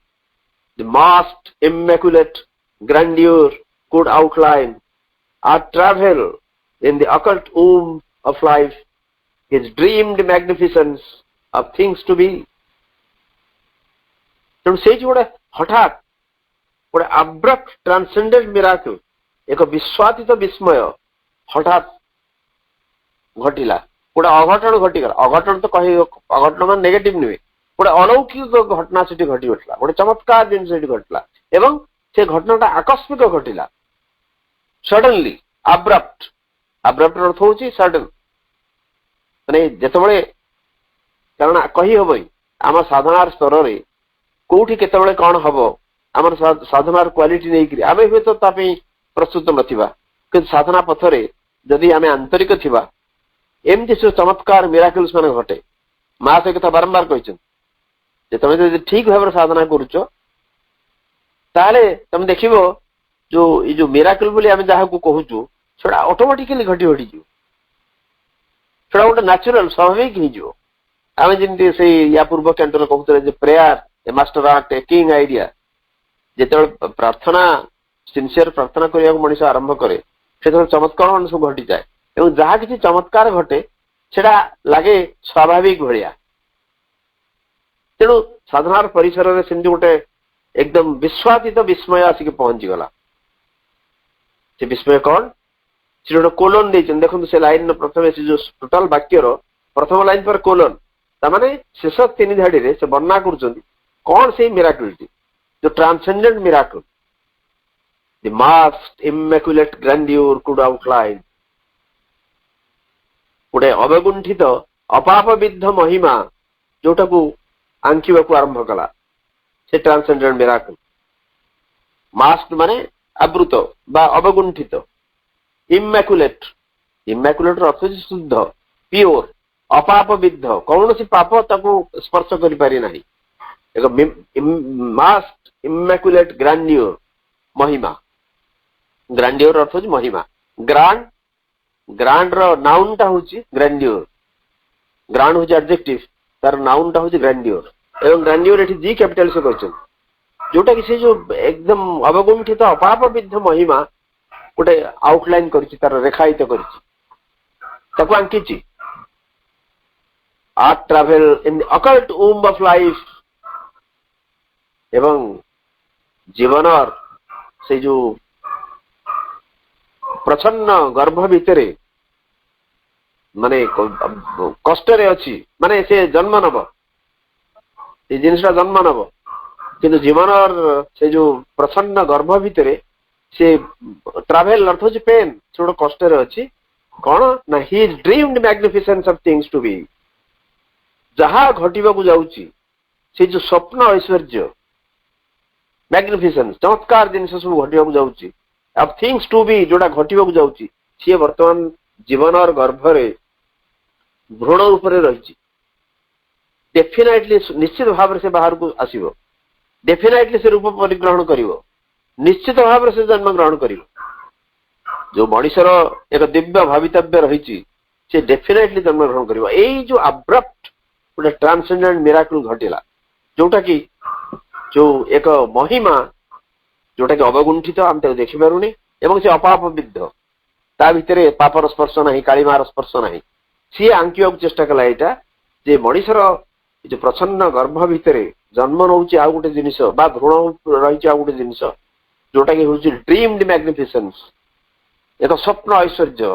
The masked, immaculate grandeur could outline our travel in the occult womb of life, his dreamed magnificence of things to be. तेणु से जो हठात गोटे abrupt transcendent miracle, एक विश्वातीत विस्मय हठात घटिला, गोटे अघटन घटीगला। अघटन तो कही अघटन मान नेगेटिव नुहे, गोटे अलौकिक घटना से घटी घटला, गोटे चमत्कार जिन घटला एवं से घटनाटा आकस्मिक घटिला सडनली। अब्रप्ट अब्रप्ट अर्थ हूँ सडन, माने जितेबाला कारण कही हम आम साधनार स्तर में कौटी केतबेले कौन हम आम साधनार क्वालिटी नहीं आम हुए तो प्रस्तुत नथिबा, किंतु साधना पथरे जदि आम आंतरिक थिबा एमती सब चमत्कार मिराकल्स मान घटे। माँ से कथा बारंबार कहते तुम ठीक भाव साधना करुच तुम देख जो मिराकल बोली आम जहाँ को कहूँ सेटा ऑटोमेटिकली घटी घटी जो सेटा गोटे नेचुरल स्वाभाविक हो। आम जमी से या पूर्व कैंटोर कहते prayer A master art a king idea, ଯେତେବେଳେ ପ୍ରାର୍ଥନା ସିନସିୟର ପ୍ରାର୍ଥନା କରିବାକୁ ମଣିଷ ଆରମ୍ଭ କରେ ସେତେବେଳେ ଚମତ୍କାର ମାନେ ସବୁ ଘଟିଯାଏ ଏବଂ ଯାହା କିଛି ଚମତ୍କାର ଘଟେ ସେଟା ଲାଗେ ସ୍ୱାଭାବିକ ଭଳିଆ। ତେଣୁ ସାଧନାର ପରିସରରେ ସେମିତି ଗୋଟେ ଏକଦମ ବିଶ୍ୱାତୀତ ବିସ୍ମୟ ଆସିକି ପହଞ୍ଚିଗଲା। ସେ ବିସ୍ମୟ କଣ? ସେ ଗୋଟେ କୋଲନ ଦେଇଛନ୍ତି। ଦେଖନ୍ତୁ ସେ ଲାଇନ ପ୍ରଥମେ ସେ ଯୋଉ ଟୋଟାଲ ବାକ୍ୟର ପ୍ରଥମ ଲାଇନ ପରେ କୋଲନ, ତାମାନେ ଶେଷ 3 ଧାଡିରେ ସେ ବର୍ଣ୍ଣନା କରୁଛନ୍ତି କଣ ସେଇ ମିରାକଲଟି, ଯୋଉ ଟ୍ରାନ୍ସେଣ୍ଡେଣ୍ଟ miracle. The vast immaculate grandeur could outline, ଗୋଟେ ଅବଗୁଣ୍ଠିତ ଅପାପ ବିଦ୍ଧ ମହିମା ଯୋଉଟାକୁ ଆଙ୍କିବାକୁ ଆରମ୍ଭ କଲା, ସେ ଟ୍ରାନ୍ସେଣ୍ଡେଣ୍ଟ ମିରାକଲ। ମାସ୍କ ମାନେ ଆବୃତ ବା ଅବଗୁଣ୍ଠିତ, ଇମ୍ମାକୁଲେଟ, ଇମ୍ମାକୁଲେଟ ଅର୍ଥ ହେଉଛି ଶୁଦ୍ଧ, ପିଓର, ଅପାପ ବିଦ୍ଧ, କୌଣସି ପାପ ତାକୁ ସ୍ପର୍ଶ କରିପାରି ନାହିଁ। ଏକ ମାସ୍କ ଇମ୍ମାକୁଲେଟ ଗ୍ରାଣ୍ଡିଓର, ମହିମା। ଗ୍ରାଣ୍ଡିଓର ଅର୍ଥ ହେଉଛି ମହିମା। ଗ୍ରାଣ୍ଡ, ଗ୍ରାଣ୍ଡ ର ନାଉନ ଟା ହଉଛି ଗ୍ରାଣ୍ଡିଓର। ଗ୍ରାଣ୍ଡ ହଉଛି ଆଡଜେକ୍ଟିଭ, ତାର ନାଉନ ଟା ହଉଛି ଗ୍ରାଣ୍ଡିଓର। ଏବଂ ଗ୍ରାଣ୍ଡିଓର ଏଠି ଜି କ୍ୟାପିଟାଲ ସେ କହିଛନ୍ତି, ଯୋଉଟା କି ସେ ଯୋଉ ଏକଦମ ଅବଗୁଣ୍ଠିତ ଅପାପ ବିଦ୍ଧ ମହିମା ଗୋଟେ ଆଉଟଲାଇନ କରିଛି, ତାର ରେଖାୟିତ କରିଛି, ତାକୁ ଆଙ୍କିଛି। Art travail in the occult womb of life, ଏବଂ ଜୀବନର ସେଇ ଯୋଉ ପ୍ରଚ୍ଛନ୍ନ ଗର୍ଭ ଭିତରେ ମାନେ କଷ୍ଟରେ ଅଛି, ମାନେ ସେ ଜନ୍ମ ନବ, ଏ ଜିନିଷଟା ଜନ୍ମ ନବ, କିନ୍ତୁ ଜୀବନର ସେ ଯୋଉ ପ୍ରଚ୍ଛନ୍ନ ଗର୍ଭ ଭିତରେ ସେ ଟ୍ରାଭେଲ ଅର୍ଥ ହଉଛି ପେନ୍, ସେ ଗୋଟେ କଷ୍ଟରେ ଅଛି। କଣ ନା ହି ଇଜ ଡ୍ରିମ୍ଡ ମ୍ୟାଗ୍ନିଫିସେନ୍ସ ଅଫ ଥିଙ୍ଗସ ଟୁ ବି, ଯାହା ଘଟିବାକୁ ଯାଉଛି ସେ ଯୋଉ ସ୍ୱପ୍ନ ଐଶ୍ୱର୍ଯ୍ୟ, ମ୍ୟାଗ୍ନିଫିସେନ୍ସ ଚମତ୍କାର ଜିନିଷ ସବୁ ଘଟିବାକୁ ଯାଉଛି, ଅଫ ଥିଙ୍ଗସ ଟୁ ବି ଯୋଉଟା ଘଟିବାକୁ ଯାଉଛି, ସିଏ ବର୍ତ୍ତମାନ ଜୀବନର ଗର୍ଭରେ ଭ୍ରୂଣ ଉପରେ ରହିଛି। ଡେଫିନାଇଟଲି ନିଶ୍ଚିତ ଭାବରେ ସେ ବାହାରକୁ ଆସିବ, ଡେଫିନାଇଟଲି ସେ ରୂପ ପରିଗ୍ରହଣ କରିବ, ନିଶ୍ଚିତ ଭାବରେ ସେ ଜନ୍ମ ଗ୍ରହଣ କରିବ। ଯୋଉ ମଣିଷର ଏକ ଦିବ୍ୟ ଭାବିତବ୍ୟ ରହିଛି ସେ ଡେଫିନାଇଟଲି ଜନ୍ମ ଗ୍ରହଣ କରିବ। ଏଇ ଯୋଉ ଆବ୍ରପ୍ଟ ଗୋଟେ ଟ୍ରାନ୍ସେଣ୍ଡେଣ୍ଟ ମିରାକଲ ଘଟିଲା, ଯୋଉଟା କି ଯୋଉ ଏକ ମହିମା ଯୋଉଟା କି ଅବଗୁଣ୍ଠିତ, ଆମେ ତାକୁ ଦେଖିପାରୁନି, ଏବଂ ସେ ଅପାପ ବିଦ୍ଧ, ତା ଭିତରେ ପାପର ସ୍ପର୍ଶ ନାହିଁ, କାଳିମାର ସ୍ପର୍ଶ ନାହିଁ। ସିଏ ଆଙ୍କିବାକୁ ଚେଷ୍ଟା କଲା ଏଇଟା ଯେ ମଣିଷର ଯୋଉ ପ୍ରଚ୍ଛନ୍ନ ଗର୍ଭ ଭିତରେ ଜନ୍ମ ନଉଛି ଆଉ ଗୋଟେ ଜିନିଷ, ବା ଭ୍ରୂଣ ରହିଛି ଆଉ ଗୋଟେ ଜିନିଷ, ଯୋଉଟା କି ହଉଛି ଡ୍ରିମ୍ଡ ମ୍ୟାଗ୍ନିଫିସେନ୍ସ, ଏକ ସ୍ୱପ୍ନ ଐଶ୍ୱର୍ଯ୍ୟ।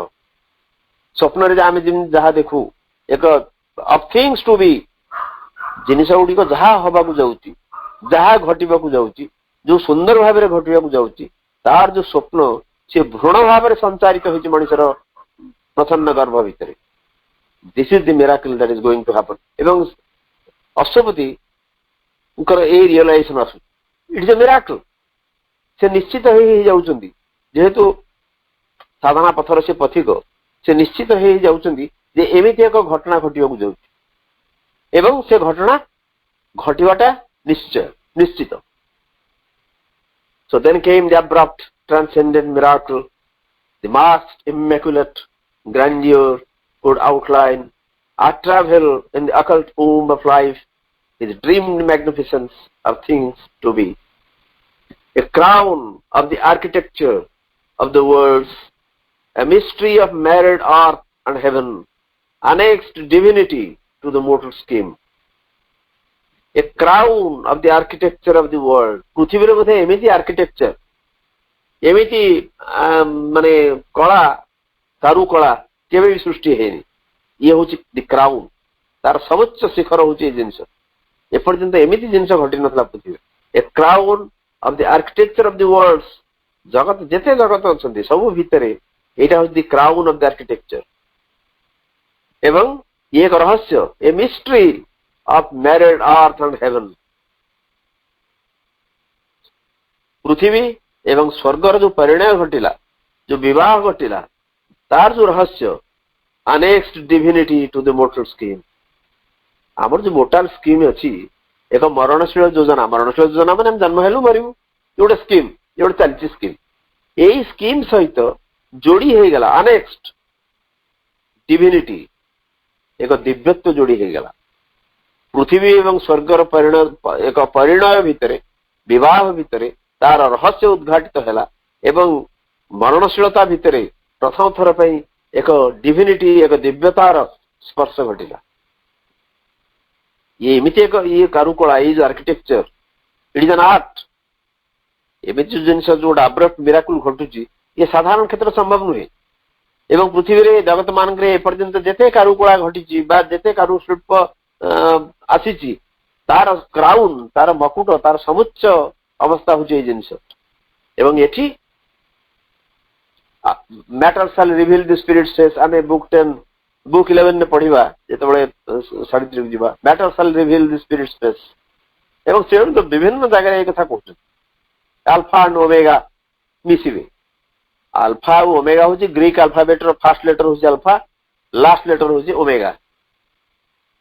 ସ୍ୱପ୍ନରେ ଆମେ ଯେମିତି ଯାହା ଦେଖୁ, ଏକ ଅଫ ଥିଙ୍ଗସ ଟୁ ବି, ଜିନିଷ ଗୁଡିକ ଯାହା ହବାକୁ ଯାଉଛି, ଯାହା ଘଟିବାକୁ ଯାଉଛି, ଯୋଉ ସୁନ୍ଦର ଭାବରେ ଘଟିବାକୁ ଯାଉଛି, ତାର ଯୋଉ ସ୍ୱପ୍ନ ସେ ଭ୍ରୂଣ ଭାବରେ ସଞ୍ଚାରିତ ହେଉଛି ମଣିଷର ପ୍ରଚ୍ଛନ୍ନ ଗର୍ଭ ଭିତରେ। This is the miracle that is going to happen. ଏବଂ ଅଶ୍ୱପତିଙ୍କର ଏଇ ରିଅଲାଇଜେସନ ଆସୁଛି, ଇଟ୍ ଇଜ ଏ ମିରାକଲ। ସେ ନିଶ୍ଚିତ ହେଇଯାଉଛନ୍ତି, ଯେହେତୁ ସାଧନା ପଥର ସେ ପଥିକ, ସେ ନିଶ୍ଚିତ ହେଇଯାଉଛନ୍ତି ଯେ ଏମିତି ଏକ ଘଟଣା ଘଟିବାକୁ ଯାଉଛି ଏବଂ ସେ ଘଟଣା ଘଟିବାଟା ନିଶ୍ଚିତ। So then came the abrupt, transcendent miracle. The masked, immaculate grandeur could outline our travel in the occult womb of life, his dreamed magnificence of things to be. A crown of the architecture of the worlds, a mystery of married earth and heaven, annexed divinity to the mortal scheme. A crown of the architecture of the world. ପୃଥିବୀରେ ବୋଧେ ଏମିତି architecture, ଏମିତି ମାନେ କଳା, କାରୁ କଳା କେବେ ବି ସୃଷ୍ଟି ହେଇନି। ଇଏ ହଉଛି ଦି କ୍ରାଉନ, ତାର ସର୍ବୋଚ୍ଚ ଶିଖର ହଉଛି ଏଇ ଜିନିଷ। ଏପର୍ଯ୍ୟନ୍ତ ଏମିତି ଜିନିଷ ଘଟିନଥିଲା ପୃଥିବୀରେ। A crown of the architecture of the world, ଜଗତ ଯେତେ ଜଗତ ଅଛନ୍ତି ସବୁ ଭିତରେ ଏଇଟା ହଉଛି the crown of the architecture. ଏବଂ ଇଏ ଏକ ରହସ୍ୟ, a mystery of married earth and heaven. ପୃଥିବୀ ଏବଂ ସ୍ୱର୍ଗର ଯୋଉ ପରିଣୟ ଘଟିଲା, ଯୋଉ ବିବାହ ଘଟିଲା, ତାର ଯୋଉ ରହସ୍ୟ, annexed divinity to the mortal scheme. ଆମର ଯୋଉ ମୋଟାଲ ସ୍କିମ୍ ଅଛି, ଏକ ମରଣଶୀଳ ଯୋଜନା। ମରଣଶୀଳ ଯୋଜନା ମାନେ ଆମେ ଜନ୍ମ ହେଲୁ ମରିବୁ, ଇଏ ଗୋଟେ ସ୍କିମ୍, ଇଏ ଗୋଟେ ଚାଲିଛି ସ୍କିମ୍। ଏଇ ସ୍କିମ୍ ସହିତ ଯୋଡି ହେଇଗଲା annexed divinity, ଏକ ଦିବ୍ୟତ୍ୱ ଯୋଡି ହେଇଗଲା। ପୃଥିବୀ ଏବଂ ସ୍ୱର୍ଗର ଏକ ପରିଣୟ ଭିତରେ, ବିବାହ ଭିତରେ तार रहस्य उद्घाटित है एवं मरणशीलता भितर प्रथम थर पर एक डिविनिटी एक दिव्यतार स्पर्श घटिला ये एमती एक ये कारुकला is architecture it is an art एमती जो जिन जो अब्रप्ट मिराकल घटुची ये साधारण क्षेत्र संभव नुहे एवं पृथ्वी रे जगत मानक एपर्यंत जेते कारुकला घटी जेते कारुशिल्प आसी तार क्राउन तार मकुट तार समुच्च अवस्था हूँ जिनस एवं एठी matter shall reveal the spirit face आम बुक 10 बुक 11 ने पढ़ा जो सावित्री जीवा matter shall reveal the spirit face एवं से तो विभिन्न जगह एक कथा कहते अल्फा एंड ओमेगा मिसिबे अल्फा और ओमेगा हूँ ग्रीक अल्फाबेट फास्ट लेटर हूँ अल्फा लास्ट लेटर हूँ ओमेगा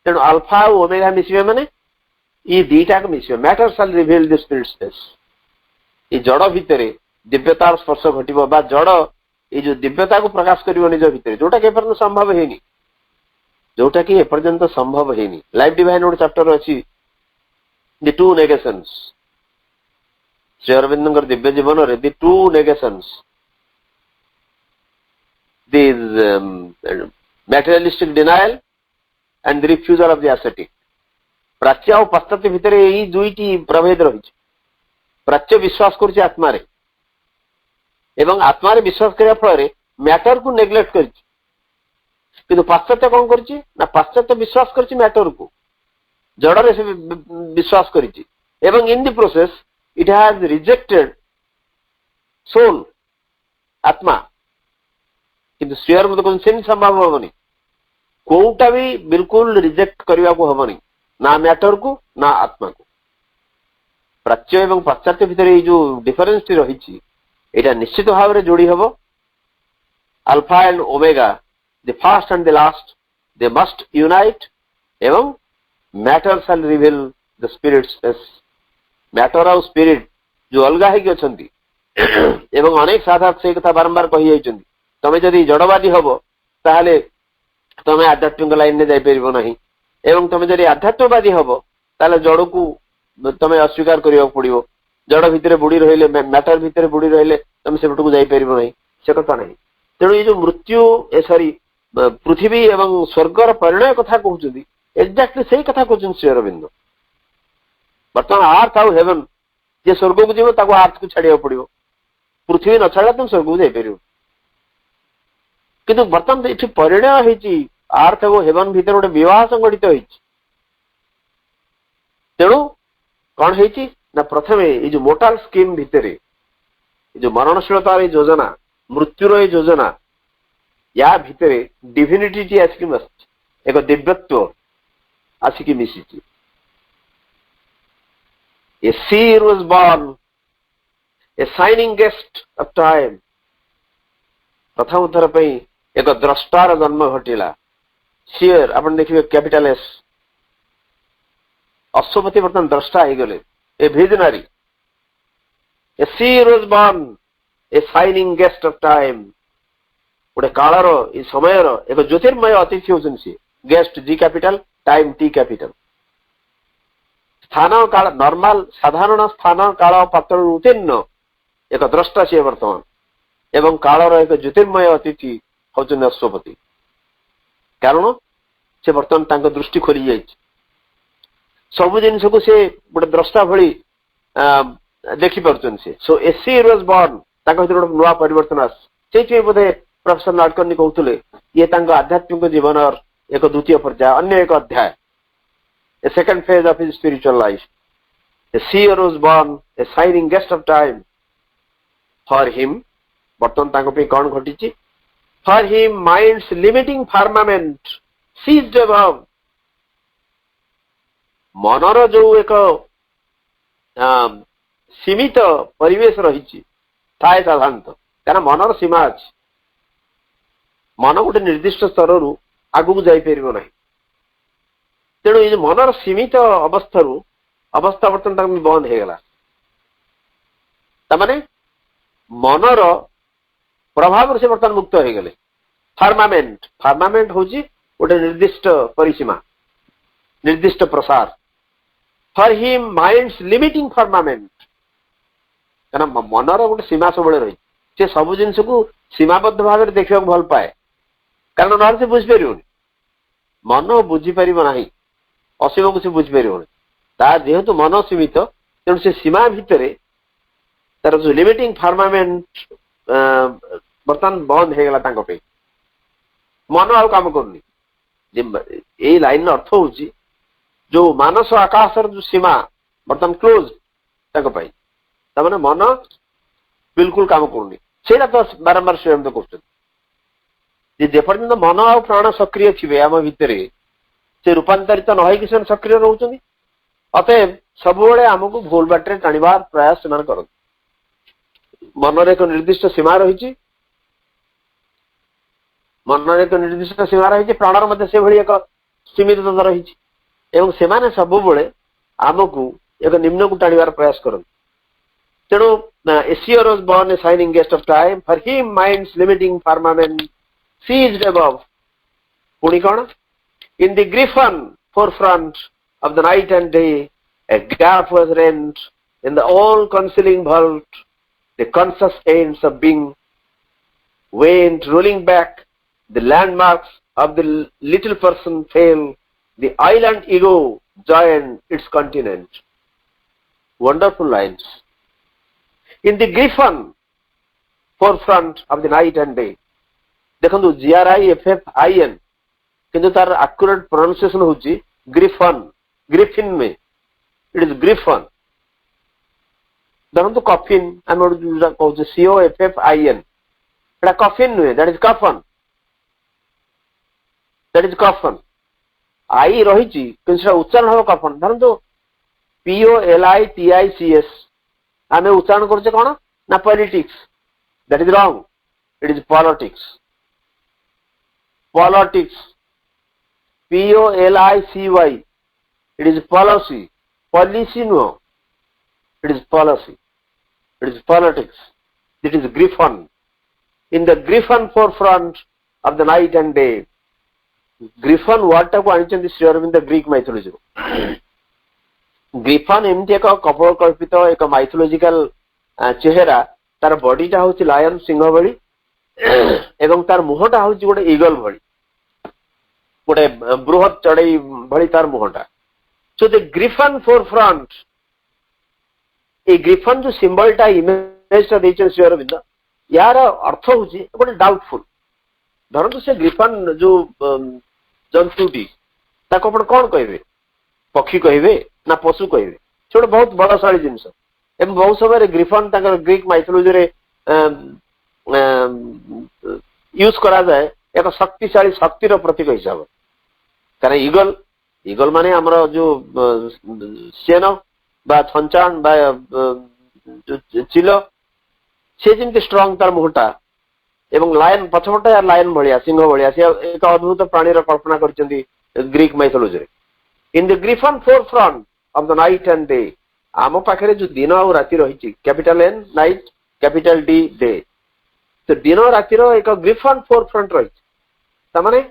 तेणु अल्फा और ओमेगा मिसिबे माने ये दीटा को मिसिबे matter shall reveal the spirit face ये जड़ भितर दिव्यतार स्पर्श घटो बा जड़ ये जो दिव्यता को प्रकाश कर निज भितर जोटा कि एपर्यंत संभव है जोटा कि एपर्यंत संभव है लाइफ डिवाइन गोटे चैप्टर अच्छी the two negations Shri Aurobindo दिव्य जीवन रे the two negations the materialistic denial and the refusal of the ascetic प्राच्य और पाश्चात्य भितर यही दुईटी प्रभेद रही प्राच्य विश्वास कर आत्मा रे एवं आत्मा रे विश्वास करने फल मैटर को नेग्लेक्ट कर पाश्चात्य कौन कर पाश्चात्य विश्वास कर मैटर को जड़ से विश्वास कर in the process it has rejected soul आत्मा किंतु श्रीयर मत कहते संभव हेनी कोटा भी बिल्कुल रिजेक्ट करने को हेनी ना मैटर को ना आत्मा को प्राच्य एवं पाश्चात्य भितर ये जो डिफरेंस टी रही एटा निश्चित भाव में जोड़ी हबो alpha and omega the first and the last they must unite एवं matter shall reveal the spirit face matter और स्पिरिट जो अलग है एवं अनेक साधक से कथा बारंबार कही जाइछन्ति तमे जदि जड़वादी हबो ताहले तमे आध्यात्मिक लाइन में जाई परिबो नाही एवं तमे जदि आध्यात्मवादी हबो ताहले जड़ को तमे अस्वीकार करियो पड़िबो जड़ भितर बुड़ी रहिले मैटर भितर बुड़ी रहिले तमे से को जाई परिबो नाही से कथा नाही तेणु ये जो मृत्यु ए सॉरी पृथ्वी एवं स्वर्गर परिणय कथा कहउछन्ति एक्जाक्टली सही कथा कहउछन श्री अरविंद वर्तमान अर्थ आउ हेवन जे स्वर्ग को जीव ताको अर्थ को छाड़िया पड़िबो पृथ्वी न छाड़ा तुम स्वर्ग को जाई परिबो किंतु वर्तमान ये परिणय होती अर्थ और हेवन भितर गोटे विवाह संगठित हो तेणु कौन है प्रथम ये जो मोटाल स्कीम भितर जो मरणशीलतार योजना मृत्युर योजना या भितर डिविनिटी आसिक एक दिव्यत्व आसिक मिसी a seer was born a shining guest of time प्रथम थर पर एक द्रष्टार जन्म घटिला सीयर आप देखिए कैपिटल एस अश्वपति बर्तमान द्रष्टा हो गले a visionary a seer was born a shining guest of time गोटे कालर ए समयर एक ज्योतिर्मय अतिथि होचन सी guest G capital time T capital स्थान काल नॉर्मल साधारण स्थान काल पात्र उत्तीर्ण एक द्रष्टा सी वर्तमान एवं कालर एक ज्योतिर्मय अतिथि होचन अश्वपति कारण से बर्तमान दृष्टि खोली जाए सब जिनस को से गोटे द्रष्टा भली देखी पार्चन से सो ए सीर वाज बोर्न भीतर गोटे नुआ परिवर्तन से बोधे प्रोफेसर नाडकर्णी कहते ये आध्यात्मिक जीवन एक द्वितीय पर्याय अन्य एक अध्याय a second phase of his spiritual life a seer was born a shining guest of time for him बर्तमान कौन घटी for him mind's limiting firmament ceased above मनर जो एक सीमित परिवेश रही थाए साधारणतः कारण मनर सीमा अच्छी मन गोटे निर्दिष्ट स्तर रु आगू जापर ना तेणु ये मनर सीमित अवस्था बर्तमान बंद हो गला तमाने मनर प्रभाव से बर्तमान मुक्त हो गले फार्मामेंट हूँ गोटे निर्दिष्ट परिसीमा निर्दिष्ट प्रसार फॉर हिम माइंड्स लिमिटिंग फार्मामेंट କାରଣ ମନର ଗୋଟେ ସୀମା ସବୁବେଳେ ରହିଛି। ସେ ସବୁ ଜିନିଷକୁ ସୀମାବଦ୍ଧ ଭାବରେ ଦେଖିବାକୁ ଭଲ ପାଏ, କାରଣ ନହେଲେ ସେ ବୁଝିପାରିବନି। ମନ ବୁଝିପାରିବ ନାହିଁ, ଅସୀମକୁ ସେ ବୁଝିପାରିବନି। ତା ଯେହେତୁ ମନ ସୀମିତ, ତେଣୁ ସେ ସୀମା ଭିତରେ ତାର ଯୋଉ ଲିମିଟିଂ ଫାର୍ମାମେଣ୍ଟ ବର୍ତ୍ତମାନ ବନ୍ଦ ହେଇଗଲା ତାଙ୍କ ପାଇଁ। ମନ ଆଉ କାମ କରୁନି। ଏଇ ଲାଇନର ଅର୍ଥ ହଉଛି ଯୋଉ ମାନସ ଆକାଶର ଯୋଉ ସୀମା ବର୍ତ୍ତମାନ କ୍ଲୋଜ ତାଙ୍କ ପାଇଁ, ତାମାନେ ମନ ବିଲକୁଲ କାମ କରୁନି। ସେଇଟା ତ ବାରମ୍ବାର ସ୍ୱୟଂ କରୁଛନ୍ତି ଯେ ଯେପର୍ଯ୍ୟନ୍ତ ମନ ଆଉ ପ୍ରାଣ ସକ୍ରିୟ ଥିବେ ଆମ ଭିତରେ, ସେ ରୂପାନ୍ତରିତ ନ ହେଇକି ସେମାନେ ସକ୍ରିୟ ରହୁଛନ୍ତି। ଅତଏବ ସବୁବେଳେ ଆମକୁ ଭୁଲ ବାଟରେ ଟାଣିବାର ପ୍ରୟାସ ସେମାନେ କରନ୍ତି। ମନରେ ଏକ ନିର୍ଦ୍ଦିଷ୍ଟ ସୀମା ରହିଛି, ପ୍ରାଣର ମଧ୍ୟ ସେଭଳି ଏକ ସୀମିତତା ରହିଛି, ଏବଂ ସେମାନେ ସବୁବେଳେ ଆମକୁ ଏକ ନିମ୍ନକୁ ଟାଣିବାର ପ୍ରୟାସ କରନ୍ତି। ତେଣୁ Aesir was born a shining guest of time, for him mind's limiting firmament seized above. ପୁଣି କଣ? In the griffin forefront of the night and day, a gap was rent in the all-concealing vault. The conscious ends of being went rolling back. The landmarks of the little person fell. The island ego joined its continent. Wonderful lines. In the griffin forefront of the night and day. देखो GRIFFIN किंतु तार accurate pronunciation होची griffin में it is griffin. देखो coffin I am कहूँ COFFIN एटा coffin नुहे, that is coffin. I रहीची किंतु उच्चारण हो coffin. देखो POLITICS आमे उच्चारण करछे कोन ना politics. That is wrong. It is politics. POLICY. It is policy. Policy no. It is policy. It is politics. It is griffin. In the griffin forefront of the night and day. Griffin word टाको आनिचंदी Shri Aurobindo Greek mythology. Griffin एमती एक कपोल कल्पित एक mythological चेहरा, तार बॉडीटा होची लायन सिंह भली एवं तार मुहटा होची गोटे ईगल भली, गोटे बृहत चढ़ई भली तार मुहटा. So the griffin forefront, a griffin जो सिंबलटा इमेजटा देछन श्री अरविंद, यार अर्थ होची गोटे डाउटफुल. धरंतु से ग्रिफन जो जंतुटी ताको आपण कोन कहबे, पक्षी कहबे ना पशु कहबे, से बहुत बलशाली जिनस. एवं बहुत समय ग्रिफन ग्रीक माइथोलॉजी रे यूज करा जाए एक शक्तिशाली शक्तिर प्रतीक हिसाब. कारण ईगल माने हमर जो सेन बा थंचान बा चिल से जमती स्ट्रांग तार मुहटा एवं लायन पछपटा या लायन भलिया सिंह भलिया से एक अद्भुत प्राणी र कल्पना करचंदी ग्रीक माइथोलॉजी रे. In the Griffin forefront of the night and day, आम पाखे जो दिन और राति रही, capital N night, capital D day. तो दिन और राति एक ग्रिफन फोरफ्रंट रही, तामाने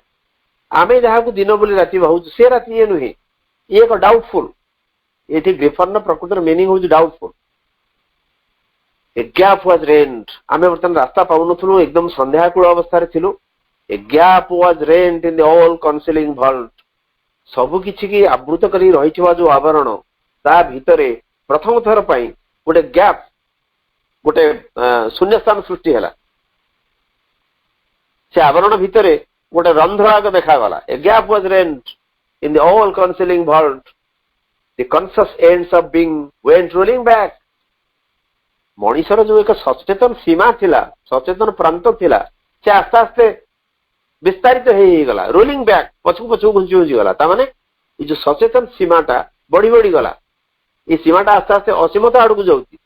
आमे जहाँ को दिन बोली राति भावु से राति ये नुहे, ये एक डाउटफुल. ये ग्रिफन प्रकृतर मीनिंग हूँ doubtful. A gap was rent, आमे बर्तमान रास्ता पाउनथुलु, एकदम संध्याकूल अवस्था थिलु. A gap was rent in the all concealing vault. सबु किछि की आवृत करी रहिथिबा जो आवरण, ता भितरे प्रथम थर पई गोटे गैप, गोटे शून्य स्थान सृष्टि हैला. से आवरण भितरे गोटे रंध्र आग देखा गला. A gap was rent in the all concealing vault. The conscious ends of being went rolling back. मनीषर जो एक सचेतन सीमा थिला, सचेतन प्रांत थिला, से आस्ते आस्ते विस्तारित हो गला. रोलिंग बैक, पछू पछू घुंची घुंची गला. तामाने ये जो सचेतन सीमाटा बढ़ी बढ़ी गला, ये सीमाटा आस्ते आस्ते असीमता आड़ को जाउची.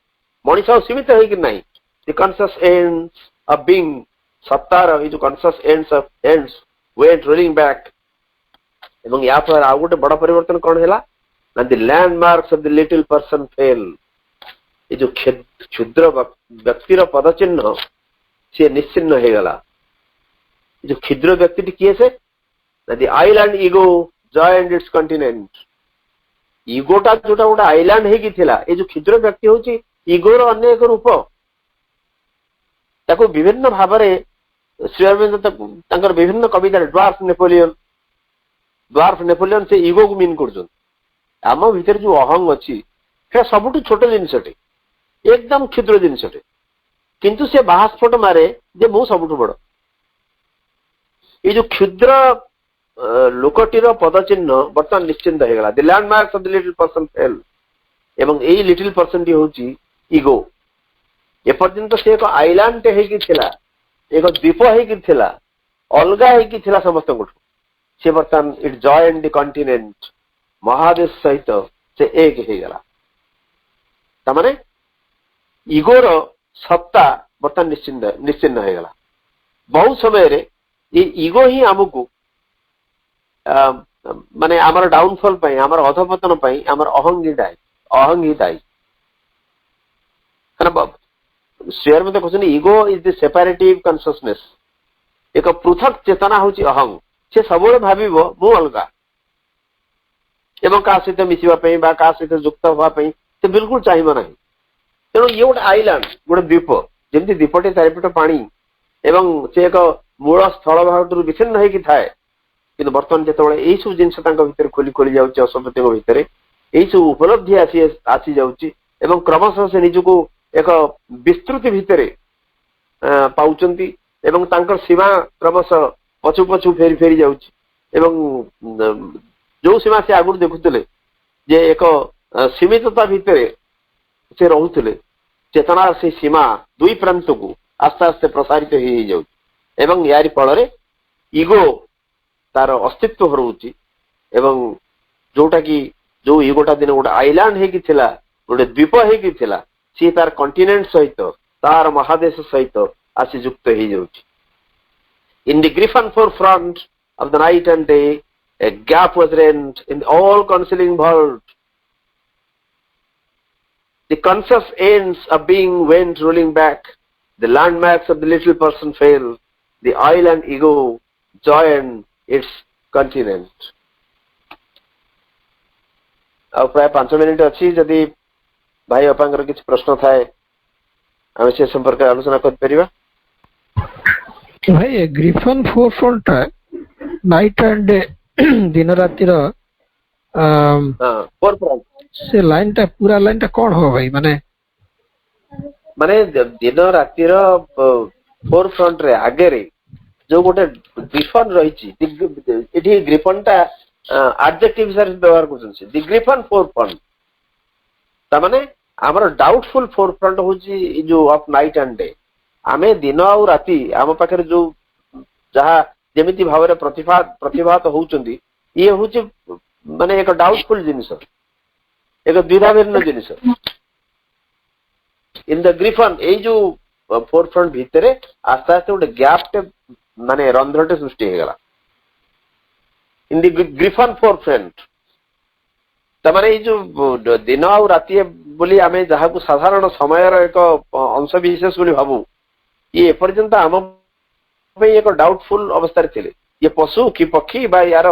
मनीष सीमित होइक नाही. The conscious ends of being, Sattar ये जो conscious ends went rolling back. एवं या पर आ गोटे बड़ परिवर्तन कोन हैला ना, the landmarks of the little person fail. ये जो क्षुद्र व्यक्तिर पदचिन्ह से निश्चिन्न हो गला. जो क्षुद्र व्यक्ति किए से, the island ego joined its continent. ईगोटा जोटा गोटे आइलैंड हेकी थिला, ये जो क्षुद्र व्यक्ति होची ଇଗୋର ଅନ୍ୟ ଏକ ରୂପ। ତାକୁ ବିଭିନ୍ନ ଭାବରେ ଶ୍ରୀ ଅରବିନ୍ଦ ତାଙ୍କର ବିଭିନ୍ନ କବିତାରେ ଡ୍ୱାର୍ଫ ନେପୋଲିୟନ ସେ ଇଗୋକୁ ମିନ୍ କରୁଛନ୍ତି। ଆମ ଭିତରେ ଯୋଉ ଅହଂ ଅଛି ସେଟା ସବୁଠୁ ଛୋଟ ଜିନିଷଟେ, ଏକଦମ କ୍ଷୁଦ୍ର ଜିନିଷଟେ, କିନ୍ତୁ ସେ ବାହାସ୍ଫୋଟ ମାରେ ଯେ ମୁଁ ସବୁଠୁ ବଡ। ଏଇ ଯୋଉ କ୍ଷୁଦ୍ର ଲୋକଟିର ପଦଚିହ୍ନ ବର୍ତ୍ତମାନ ନିଶ୍ଚିନ୍ତ ହେଇଗଲା। The landmark of the little person fell. ଏବଂ ଏଇ ଲିଟିଲ ପର୍ସନଟି ହଉଛି ଇଗୋ। ଏପର୍ଯ୍ୟନ୍ତ ସେ ଏକ ଆଇଲାଣ୍ଡ ହେଇକି ଥିଲା, ଏକ ଦ୍ୱୀପ ହେଇକି ଥିଲା, ଅଲଗା ହେଇକି ଥିଲା ସମସ୍ତଙ୍କଠୁ। ସେ ବର୍ତ୍ତମାନ ଇଟ୍ ଜଏନ୍ ଦି କଣ୍ଟିନେଣ୍ଟ, ମହାଦେଶ ସହିତ ସେ ଏକ ହେଇଗଲା। ତାମାନେ ଇଗୋର ସତ୍ତା ବର୍ତ୍ତମାନ ନିଶ୍ଚିନ୍ନ ହେଇଗଲା। ବହୁ ସମୟରେ ଏଇ ଇଗୋ ହିଁ ଆମକୁ ମାନେ ଆମର ଡାଉନଫଲ୍ ପାଇଁ, ଆମର ଅଧପତନ ପାଇଁ ଆମର ଅହଂ ହିଁ ଦାୟୀ। କାରଣ ଶ୍ରୀ ଅରବିନ୍ଦ କହୁଛନ୍ତି ଇଗୋ ଇଜ ଦି ସେପାରେଟିଭ କନସିୟସନେସ। ଏକ ପୃଥକ ଚେତନା ହଉଛି ଅହଂ। ସେ ସବୁବେଳେ ଭାବିବ ମୁଁ ଅଲଗା, ଏବଂ କାହା ସହିତ ମିଶିବା ପାଇଁ ବା କାହା ସହିତ ଯୁକ୍ତ ହେବା ପାଇଁ ସେ ବିଲକୁଲ ଚାହିଁବ ନାହିଁ। ତେଣୁ ଇଏ ଗୋଟେ ଆଇଲାଣ୍ଡ, ଗୋଟେ ଦ୍ୱୀପ, ଯେମିତି ଦ୍ୱୀପଟି ଚାରିପଟ ପାଣି ଏବଂ ସେ ଏକ ମୂଳ ସ୍ଥଳ ଭାଗଠାରୁ ବିଚ୍ଛିନ୍ନ ହେଇକି ଥାଏ। କିନ୍ତୁ ବର୍ତ୍ତମାନ ଯେତେବେଳେ ଏଇ ସବୁ ଜିନିଷ ତାଙ୍କ ଭିତରେ ଖୋଲି ଯାଉଛି, ଅସଭ୍ୟତାଙ୍କ ଭିତରେ ଏଇ ସବୁ ଉପଲବ୍ଧି ଆସି ଯାଉଛି ଏବଂ କ୍ରମଶଃ ସେ ନିଜକୁ ଏକ ବିସ୍ତୃତି ଭିତରେ ପାଉଛନ୍ତି ଏବଂ ତାଙ୍କର ସୀମା କ୍ରମଶଃ ପଛୁ ଫେରି ଯାଉଛି। ଏବଂ ଯୋଉ ସୀମା ସେ ଆଗରୁ ଦେଖୁଥିଲେ ଯେ ଏକ ସୀମିତତା ଭିତରେ ସେ ରହୁଥିଲେ, ଚେତନାର ସେ ସୀମା ଦୁଇ ପ୍ରାନ୍ତକୁ ଆସ୍ତେ ଆସ୍ତେ ପ୍ରସାରିତ ହେଇଯାଉଛି ଏବଂ ୟାରି ଫଳରେ ଇଗୋ ତାର ଅସ୍ତିତ୍ୱ ହରଉଛି। ଏବଂ ଯୋଉଟା କି ଯୋଉ ଇଗୋଟା ଦିନ ଗୋଟେ ଆଇଲାଣ୍ଡ ହେଇକି ଥିଲା, ଗୋଟେ ଦ୍ୱୀପ ହେଇକି ଥିଲା, ସିଏ ତାର କଣ୍ଟିନେଣ୍ଟ ସହିତ, ତାର ମହାଦେଶ ସହିତ ଆସି ଯୁକ୍ତ ହେଇଯାଉଛି। In the griffin forefront of the night and day, a gap was rent in the all-concealing vault. The conscious ends of being went rolling back. The landmarks of the little person fail. The island ego joined its continent. ଆଉ ପ୍ରାୟ 5 minute ଅଛି। ଯଦି ଭାଇ ବାପାଙ୍କର କିଛି ପ୍ରଶ୍ନ ଥାଏ ଆମେ ସେ ସମ୍ପର୍କରେ ଆଲୋଚନା କରିପାରିବା। ଭାଇ ଗ୍ରିଫନ ଫୋରଫ୍ରଣ୍ଟ ନାଇଟ୍ ଆଣ୍ଡ ଡେ ଦିନ ରାତିର ସେ ଲାଇନ ଟା ପୁରା ଲାଇନ ଟା କଣ ହବ ଭାଇ? ମାନେ ଦିନ ରାତିର ଫୋର ଫ୍ରଣ୍ଟ ରେ ଆଗରେ ଯୋଉ ଗୋଟେ ଗ୍ରିଫନ ରହିଛି, ଏଠି ଗ୍ରିଫନ ଟା ଆଡଜେକ୍ଟିଭ ହିସାବରେ ବ୍ୟବହାର କରୁଛନ୍ତି। ଦି ଗ୍ରିଫନ ଫୋର ଫ୍ରଣ୍ଟ ତାମାନେ ଆମର ଡାଉଟଫୁଲ ଫୋର ଫ୍ରଣ୍ଟ ହଉଛି ଯୋଉ ଅଫ ନାଇଟ୍ ଆଣ୍ଡ ଡେ। ଆମେ ଦିନ ଆଉ ରାତି ଆମ ପାଖରେ ଯୋଉ ଯାହା ଯେମିତି ଭାବରେ ପ୍ରତିଭାତ ହଉଛନ୍ତି, ଇଏ ହଉଛି ମାନେ ଏକ ଡାଉଟଫୁଲ ଜିନିଷ, ଏକ ଦ୍ୱିଧାଭିନ୍ନ ଜିନିଷ। ଇନ୍ ଦ ଗ୍ରିଫନ ଏଇ ଯୋଉ ଫୋର ଫ୍ରଣ୍ଟ ଭିତରେ ଆସ୍ତେ ଆସ୍ତେ ଗୋଟେ ଗ୍ୟାପଟେ ମାନେ ରନ୍ଧ୍ରଟେ ସୃଷ୍ଟି ହେଇଗଲା। ଇନ୍ ଦି ଗ୍ରିଫନ ଫୋର ଫ୍ରଣ୍ଟ ତାମାନେ ଏଇ ଯୋଉ ଦିନ ଆଉ ରାତି ବୋଲି ଆମେ ଯାହାକୁ ସାଧାରଣ ସମୟର ଏକ ଅଂଶ ବିଶେଷ ବୋଲି ଭାବୁ, ଇଏ ଏପର୍ଯ୍ୟନ୍ତ ଆମ ପାଇଁ ଏକ ଡାଉଟଫୁଲ ଅବସ୍ଥାରେ ଥିଲେ। ଇଏ ପଶୁ କି ପକ୍ଷୀ ବା ୟାର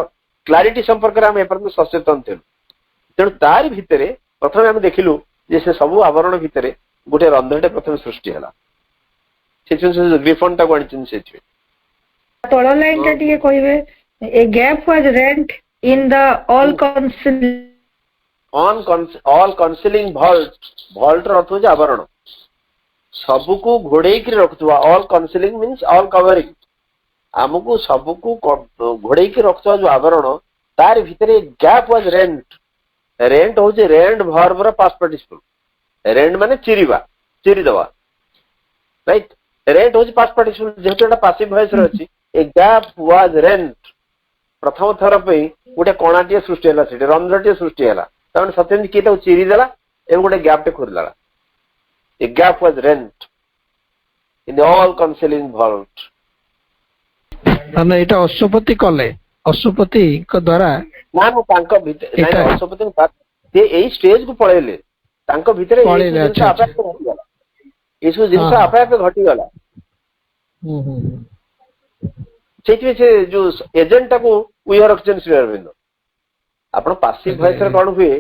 କ୍ଲାରିଟି ସମ୍ପର୍କରେ ଆମେ ଏପର୍ଯ୍ୟନ୍ତ ସଚେତନ ଥିଲୁ। ତେଣୁ ତାରି ଭିତରେ ପ୍ରଥମେ ଆମେ ଦେଖିଲୁ ଯେ ସେ ସବୁ ଆବରଣ ଭିତରେ ଗୋଟେ ରନ୍ଧ୍ରଟେ ପ୍ରଥମେ ସୃଷ୍ଟି ହେଲା। ସେଥିପାଇଁ ଗ୍ରିଫନ ଟାକୁ ଆଣିଛନ୍ତି। ସେଥିପାଇଁ ତଳ ଲାଇନ ଟା ଟିକେ କହିବେ। A gap was rent in the all concealing vault. Vault ର ଅର୍ଥ ହଉଛି ଆବରଣ, ସବୁକୁ ଘୋଡେଇକି ରଖୁଥିବା। All concealing means all covering. ଆମକୁ ସବୁକୁ ଘୋଡେଇକି ରଖୁଥିବା ଯୋଉ ଆବରଣ, ତାର ଭିତରେ ଗ୍ୟାପ୍ ୱାଜ ରେଣ୍ଟ। ରେଣ୍ଟ ହଉଛି ରେଣ୍ଟ ଭର୍ବର ପାଷ୍ଟ ପାର୍ଟିସିପଲ। ରେଣ୍ଟ ମାନେ ଚିରିବା, ଚିରିଦବା, ରାଇଟ। ରେଣ୍ଟ ହଉଛି ପାଷ୍ଟ ପାର୍ଟିସିପଲ, ଯେହେତୁ ଏଟା ପାସିଭ ଭଏସ ରେ ଅଛି। ଏ ଗ୍ୟାପ୍ ୱାଜ ରେଣ୍ଟ ପ୍ରଥମ ଥର ପାଇଁ ଗୋଟେ କଣାଟିଏ ସୃଷ୍ଟି ହେଲା, ସେଠି ରନ୍ଧ୍ରଟିଏ ସୃଷ୍ଟି ହେଲା। ତାମାନେ ସତ୍ୟ କିଏ ତାକୁ ଚିରିଦେଲା ଏବଂ ଗୋଟେ ଗ୍ୟାପ୍ ଟେ ଖୋଲିଦେଲା। A gap was rent in the all concealing vault. ମାନେ ଏଇଟା ଅଶ୍ୱପତି କଲେ, ଅଶ୍ୱପତିଙ୍କ ଦ୍ଵାରା ନା ତାଙ୍କ ଭିତରେ ଅଶ୍ୱପତି ସେ ଏଇ ଷ୍ଟେଜ କୁ ପଳେଇଲେ। ତାଙ୍କ ଭିତରେ ଏଇସବୁ ଜିନିଷ ଆପେ ଆପେ ଘଟିଗଲା। ଏଇସବୁ ଜିନିଷ ଆପେ ଆପେ ଘଟିଗଲା। ସେଇଥିପାଇଁ ସେ ଯୋଉ ଏଜେଣ୍ଟଟାକୁ ଉୟ ରଖିଛନ୍ତି ଶ୍ରୀ ଅରବିନ୍ଦ। ଆପଣ ପାସିଭ ଭଏସରେ କଣ ହୁଏ,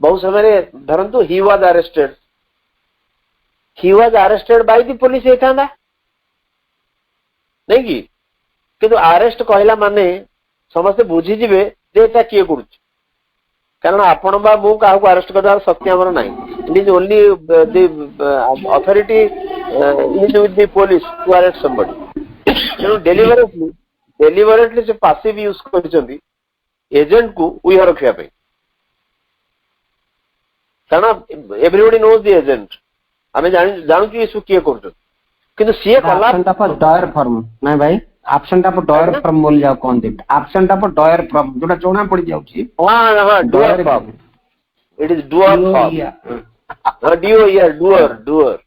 ବହୁ ସମୟରେ ଧରନ୍ତୁ ହି was ଆରେଷ୍ଟେଡ, he was arrested by the police ହେଇଥାନ୍ତା नहीं कि किंतु अरेस्ट कहला माने समस्ते बुझीजिबे जे एटा किए करूछ कारण आपण बा मु काहू अरेस्ट करबा शक्ति हमर नाही it is only the authority is with the police to arrest somebody you deliberately से पासिव यूज करछंती एजेंट को उइहा रखिया पे कारण एवरीबॉडी नोज द एजेंट आमे जानू कि इसु किए करूछ किंतु सीए कला एब्सेंट ऑफ डॉयर फॉर्म नाही भाई एब्सेंट ऑफ डॉयर फॉर्म बोल जाओ कोन the absent of doer form जोटा जोना पड़ी जाउची हां हां doer form it is doer form doer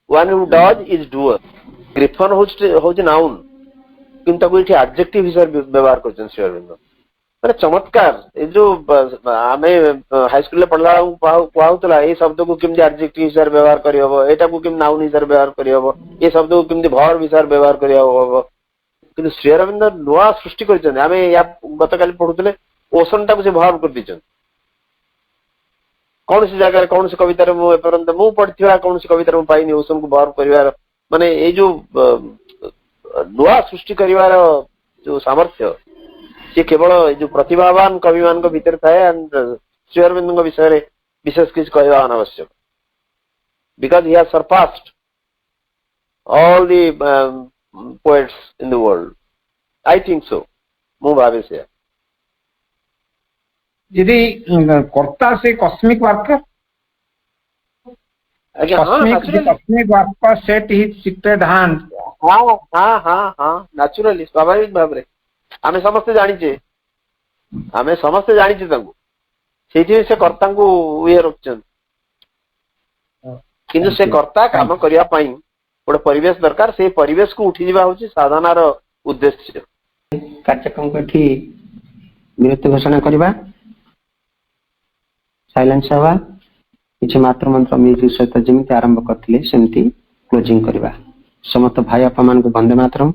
one who does is doer griffin होज नाउन किंतु को इठी एडजेक्टिव हिसाब व्यवहार करछन श्री अरविंद अरे चमत्कार ए जो आमे हाई स्कूल ले पढ़ला पाउतला ए शब्द को किम एडजेक्टिव हिसाब व्यवहार करि हबो एटा को किम नाउन हिसाब व्यवहार करि हबो ए शब्द को किम वर्ब हिसाब व्यवहार करि हबो किंतु श्री अरविंद नुआ सृष्टि करछन आमे या गतकाली पढुतले ओशन टा को से वर्ब कर दिछन कौन सी जगह कौन सी कविता रे मु एपरंत मु पढिथिला कौन सी कविता रे मु पाइनी ओशन को वर्ब करिवार माने ए जो नुआ सृष्टि करिवार जो सामर्थ्य से केवल जो प्रतिभावान कवि मान को भीतर थाए एंड श्री अरविंद को विषय रे विशेष किछ कहवा अनावश्यक because he has surpassed all the poets in the world I think so मु भावे से यदि कर्ता से कॉस्मिक वाक्य कॉस्मिक वाक्य सेट हिज सीक्रेट हैंड हां हां हां हां नेचुरली स्वाभाविक भाव रे आमे समस्त जानिचे तांको सेठी से कर्ता को उहे रखछन किंतु से कर्ता काम करिया पई गोटे परिवेश दरकार से परिवेश को उठी जीवा होची साधनार उद्देश्य कार्यक्रम को एठी विरति घोषणा करबा साइलेंस हवा किछि मात्र मंत्र म्यूजिक सहित जेमिति आरंभ करथिले सेमति क्लोजिंग करबा समस्त भाई आपा मान को वंदे मातरम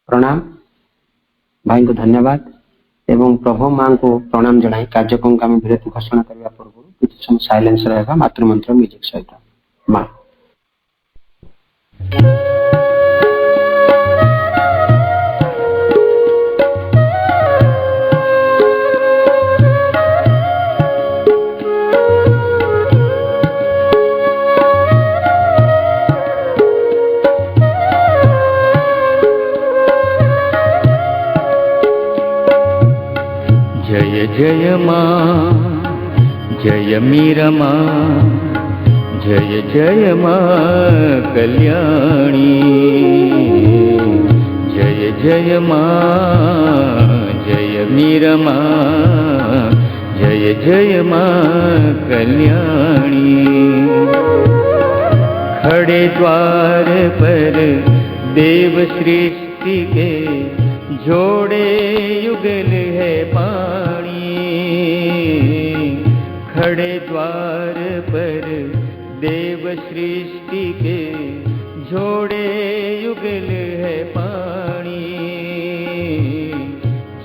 प्रणाम भाई को धन्यवाद एवं प्रभु मां को प्रणाम जनाई कार्यक्रम का विरति घोषणा करबा पूर्व किछि समय साइलेंस रहेगा मात्र मंत्र म्यूजिक सहित मां जय जय माँ जय मीरा माँ जय जय माँ कल्याणी जय जय माँ जय मीरा माँ जय जय माँ कल्याणी खड़े द्वार पर देव सृष्टि के जोड़े युगल है पानी खड़े द्वार पर देव सृष्टि के जोड़े युगल है पानी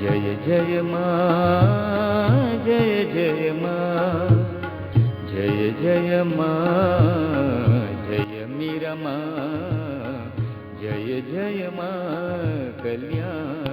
जय जय माँ जय जय माँ जय जय माँ जय मीरा माँ जय जय माँ कल्याण